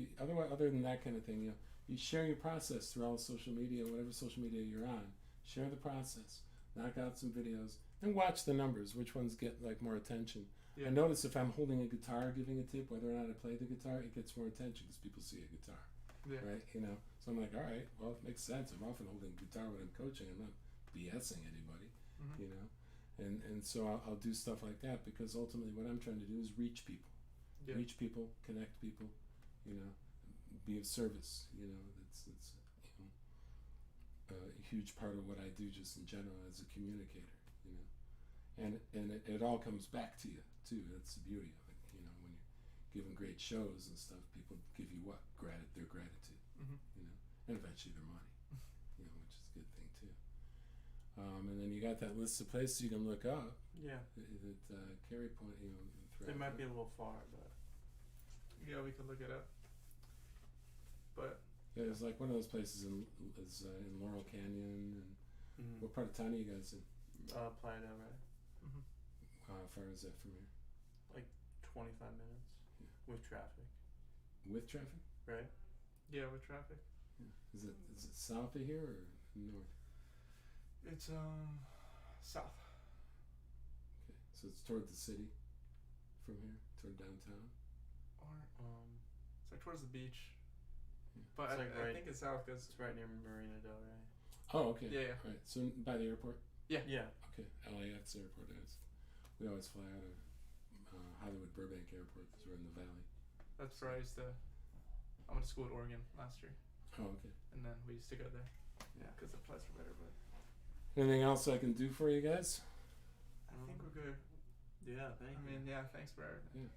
other than that kind of thing, you share your process through all social media, whatever social media you're on. Share the process. Knock out some videos, and watch the numbers. Which ones get more attention? Yeah. I notice if I'm holding a guitar, giving a tip, whether or not I play the guitar, it gets more attention because people see a guitar, right? So I'm like, all right, well, it makes sense. I'm often holding a guitar when I'm coaching. I'm not BSing anybody, and so I'll do stuff like that because ultimately what I'm trying to do is reach people, connect people, be of service. a huge part of what I do just in general as a communicator, you know. And it all comes back to you too. That's the beauty of it, you know. When you're giving great shows and stuff, people give you what? Their gratitude, you know, and eventually their money, you know, which is a good thing too. And then you got that list of places you can look up. Yeah. That Carrie point, you know. They might be a little far, but Yeah, we can look it up. But yeah, there's like one of those places in Laurel Canyon, and what part of town are you guys in? Playa del Rey. How far is that from here? 25 minutes with traffic. With traffic? Right. yeah, with traffic. Yeah. Is it south of here or north? It's south. Okay, so it's toward the city from here, toward downtown. Or it's like towards the beach. Yeah. But It's I think it's south because It's right near Marina del Rey. Oh, okay. Yeah. Right. So by the airport. Yeah. Okay, LAX airport is. We always fly out of Hollywood Burbank Airport because we're in the valley. that's where I went to school at Oregon last year, Oh, okay. and then we used to go there. Yeah. Because the flights were better. But Anything else I can do for you guys? I think we're good. Yeah. Thank you. I mean, yeah, thanks for everything.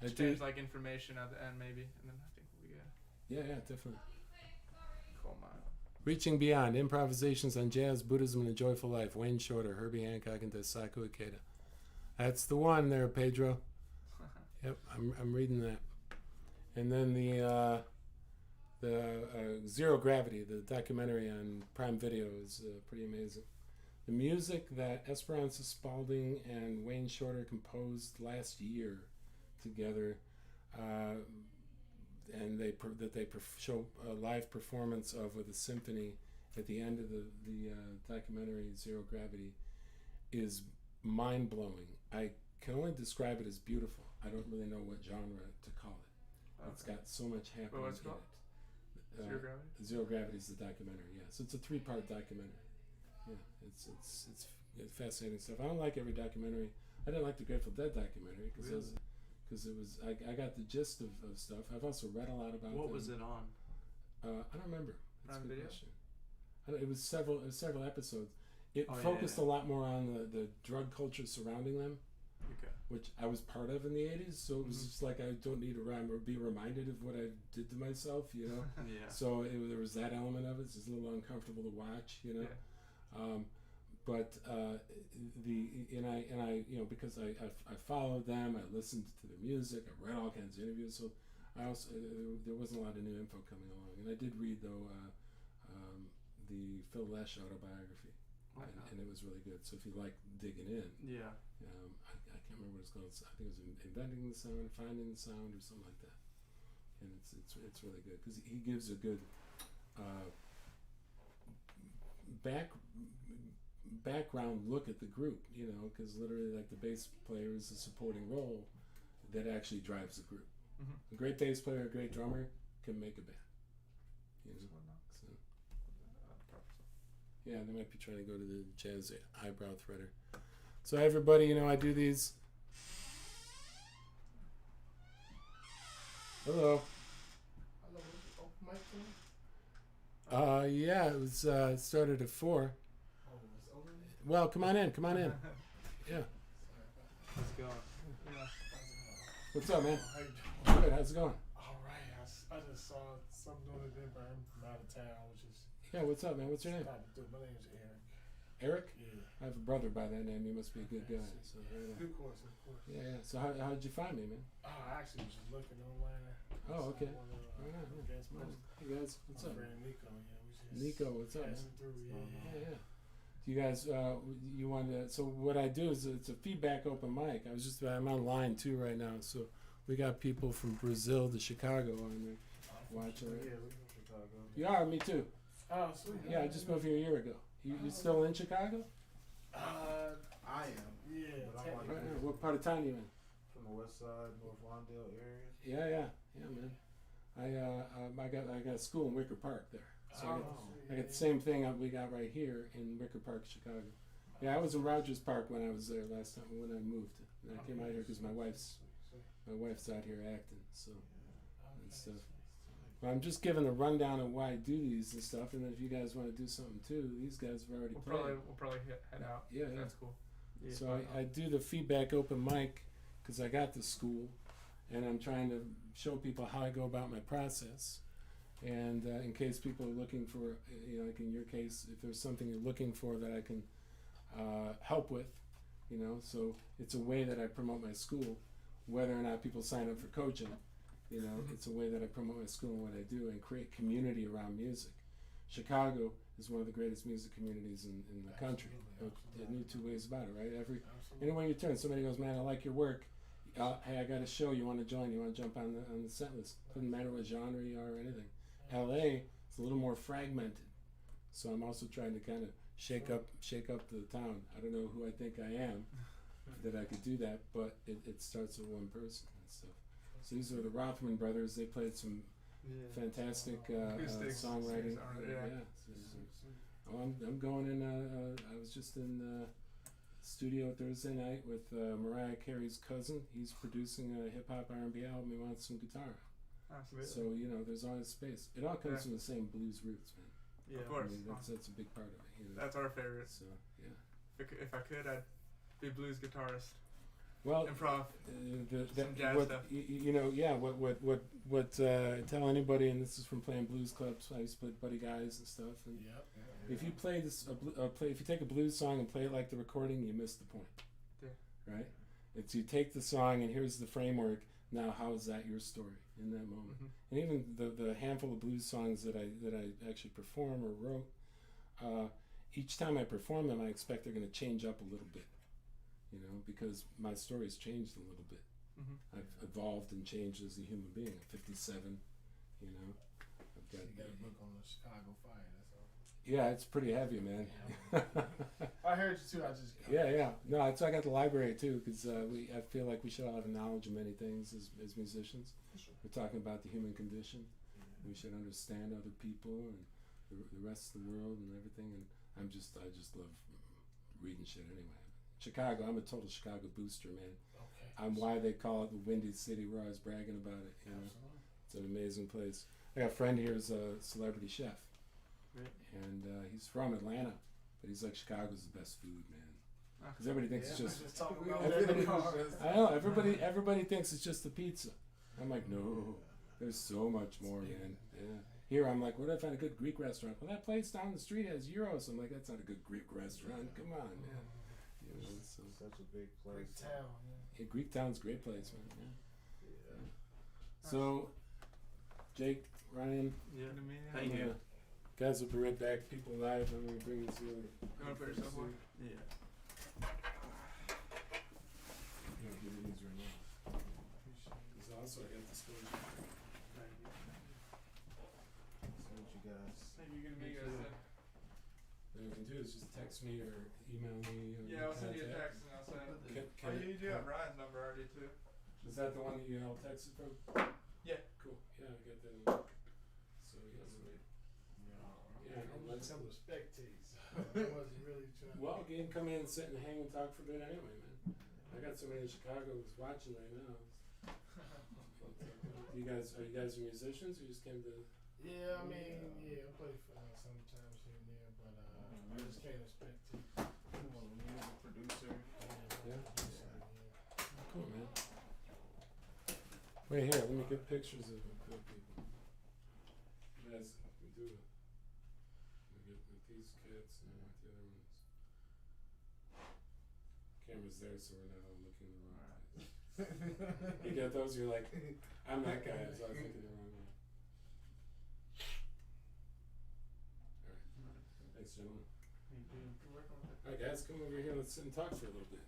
I Exchange like information at the end maybe, and then I think we'll be good. Yeah, definitely. Cool, man. Reaching Beyond, Improvisations on Jazz, Buddhism, and a Joyful Life. Wayne Shorter, Herbie Hancock, and Daisaku Ikeda. That's the one there, Pedro. Yep, I'm reading that. And then the Zero Gravity, the documentary on Prime Video, is pretty amazing. The music that Esperanza Spalding and Wayne Shorter composed last year together, and they show a live performance of with a symphony at the end of the documentary Zero Gravity, is mind-blowing. I can only describe it as beautiful. I don't really know what genre to call it. Okay. It's got so much happening What's it in called? it. Zero Gravity? Zero Gravity is the documentary, yeah. So it's a 3-part documentary. Yeah, it's fascinating stuff. I don't like every documentary. I didn't like the Grateful Dead documentary because it was I got the gist of stuff. I've also read a lot about What them. was it on? I don't remember. That's a Prime good Video? question. It was several episodes. It Oh, yeah, focused yeah. a lot more on the drug culture surrounding them, Okay. which I was part of in the 80s. So it was just like I don't need to be reminded of what I did to myself, you know. Yeah. So there was that element of it. It's a little uncomfortable to watch, you know. Yeah. But I you know, because I followed them, I listened to their music, I read all kinds of interviews. So I also there wasn't a lot of new info coming along, and I did read though the Phil Lesh autobiography, and it was really good. So if you like digging in, Yeah. I can't remember what it's called. I think it was Inventing the Sound, Finding the Sound, or something like that. And it's really good because he gives a good background look at the group, you know, because literally like the bass player is a supporting role that actually drives the group. A great bass player, a great drummer can make a band. You know? So, yeah, they might be trying to go to the jazz eyebrow threader. So everybody, you know, I do these. Hello. Yeah, it was it started at 4. Well, come on in. Yeah. How's it going? Yeah. What's up, man? How you doing? Good. How's it going? All right. I just saw something on the event. I'm from out of town, which is Yeah. What's up, man? What's your name? not to do. My name's Eric. Eric. Yeah. I have a brother by that name. He must be a good guy. So right on. Of course. Yeah. So how did you find me, man? Oh, I actually was just looking online. Oh, okay. Right Hey guys, what's up? My friend Nico. Yeah, we just Nico, what's up, man? passing through. Yeah. Do you guys, you want to? So what I do is it's a feedback open mic. I'm online too right now. So we got people from Brazil to Chicago on there watching. Yeah, we're from Chicago. You are, me too. Oh, sweet. Yeah, I just moved here a year ago. You still in Chicago? I am. Yeah. But I'm like Right now. What part of town you in? from the west side, North Lawndale area. Yeah, man. I got a school in Wicker Park there. So Oh, I got the same thing we got right here in Wicker Park, Chicago. Yeah, I was in Rogers Park when I was there last time when I moved. And I came out here because my wife's out here acting. So and stuff. But I'm just giving a rundown of why I do these and stuff, and then if you guys want to do something too, these guys have already played. We'll probably head out. Yeah, yeah. That's cool. Yeah. So I do the feedback open mic because I got the school, and I'm trying to show people how I go about my process. And in case people are looking for, like in your case, if there's something you're looking for that I can help with, so it's a way that I promote my school, whether or not people sign up for coaching. It's a way that I promote my school and what I do and create community around music. Chicago is one of the greatest music communities in the country. There's no two ways about it, right? Anywhere you turn, somebody goes, man, I like your work. Hey, I got a show. You want to join? You want to jump on the set list? Doesn't matter what genre you are or anything. LA is a little more fragmented, so I'm also trying to kind of shake up the town. I don't know who I think I am that I could do that, but it starts with one person and stuff. So these are the Rothman brothers. They played some fantastic songwriting. I'm going in. I was just in the studio Thursday night with Mariah Carey's cousin. He's producing a hip hop R&B album. He wants some guitar. Absolutely. So there's always space. It all comes from the same blues roots, man. Yeah, of course. That's a big part of it. That's our favorite. So yeah. If I could, I'd be a blues guitarist. Well, improv. Some jazz stuff. What tell anybody, and this is from playing blues clubs. I used to play Buddy Guys and stuff. And if you play this, if you take a blues song and play it like the recording, you miss the point. Yeah. Right. It's you take the song and here's the framework. Now, how is that your story in that moment? And even the handful of blues songs that I actually perform or wrote, each time I perform them, I expect they're going to change up a little bit, because my story's changed a little bit. I've evolved and changed as a human being. I'm 57, I've got. You got a book on the Chicago fire. That's all. Yeah, it's pretty heavy, man. I heard you too. I just. Yeah. No, I got the library too, because I feel like we should all have a knowledge of many things as musicians. Sure. We're talking about the human condition. We should understand other people and the rest of the world and everything. And I just love reading shit anyway. Chicago, I'm a total Chicago booster, man. Okay. I'm why they call it the Windy City. We're always bragging about it. It's an amazing place. I got a friend here who's a celebrity chef. Right. And he's from Atlanta, but he's like, Chicago's the best food, man. Because everybody thinks it's just. Everybody thinks it's just the pizza. I'm like, no, there's so much more, man. Yeah. Here I'm like, where do I find a good Greek restaurant? Well, that place down the street has gyros. I'm like, that's not a good Greek restaurant. Come on, man. So such a big place. Greek town. Yeah, Greek town's a great place, man. Yeah. So, Jake, Ryan. Yeah. Thank you. Guys will be right back. People live. I'm going to bring this in. You want to put yourself on? Yeah. Give me these right now. Because also I got this one. So what you guys? Think you're gonna make us? What you can do is just text me or email me. Or Yeah, I'll send you a text and I'll send. You do have Ryan's number already too. Is that the one that you all texted from? Yeah. Cool. Yeah, I got that one. So Let's have the spectators. I wasn't really trying. Well, game, come in and sit and hang and talk for a bit anyway, man. I got somebody in Chicago who's watching right now. Are you guys musicians? You just came to? Yeah, I play sometimes here and there, but I just can't expect to. I'm a music producer. Yeah. Cool, man. Wait here. Let me get pictures of cool people. You guys, we do it. We get with these kids and with the other ones. Camera's there, so we're not all looking in the wrong place. You get those? You're like, I'm that guy, so I was thinking the wrong one. Alright. Thanks, gentlemen. Alright, guys, come over here. Let's sit and talk for a little bit.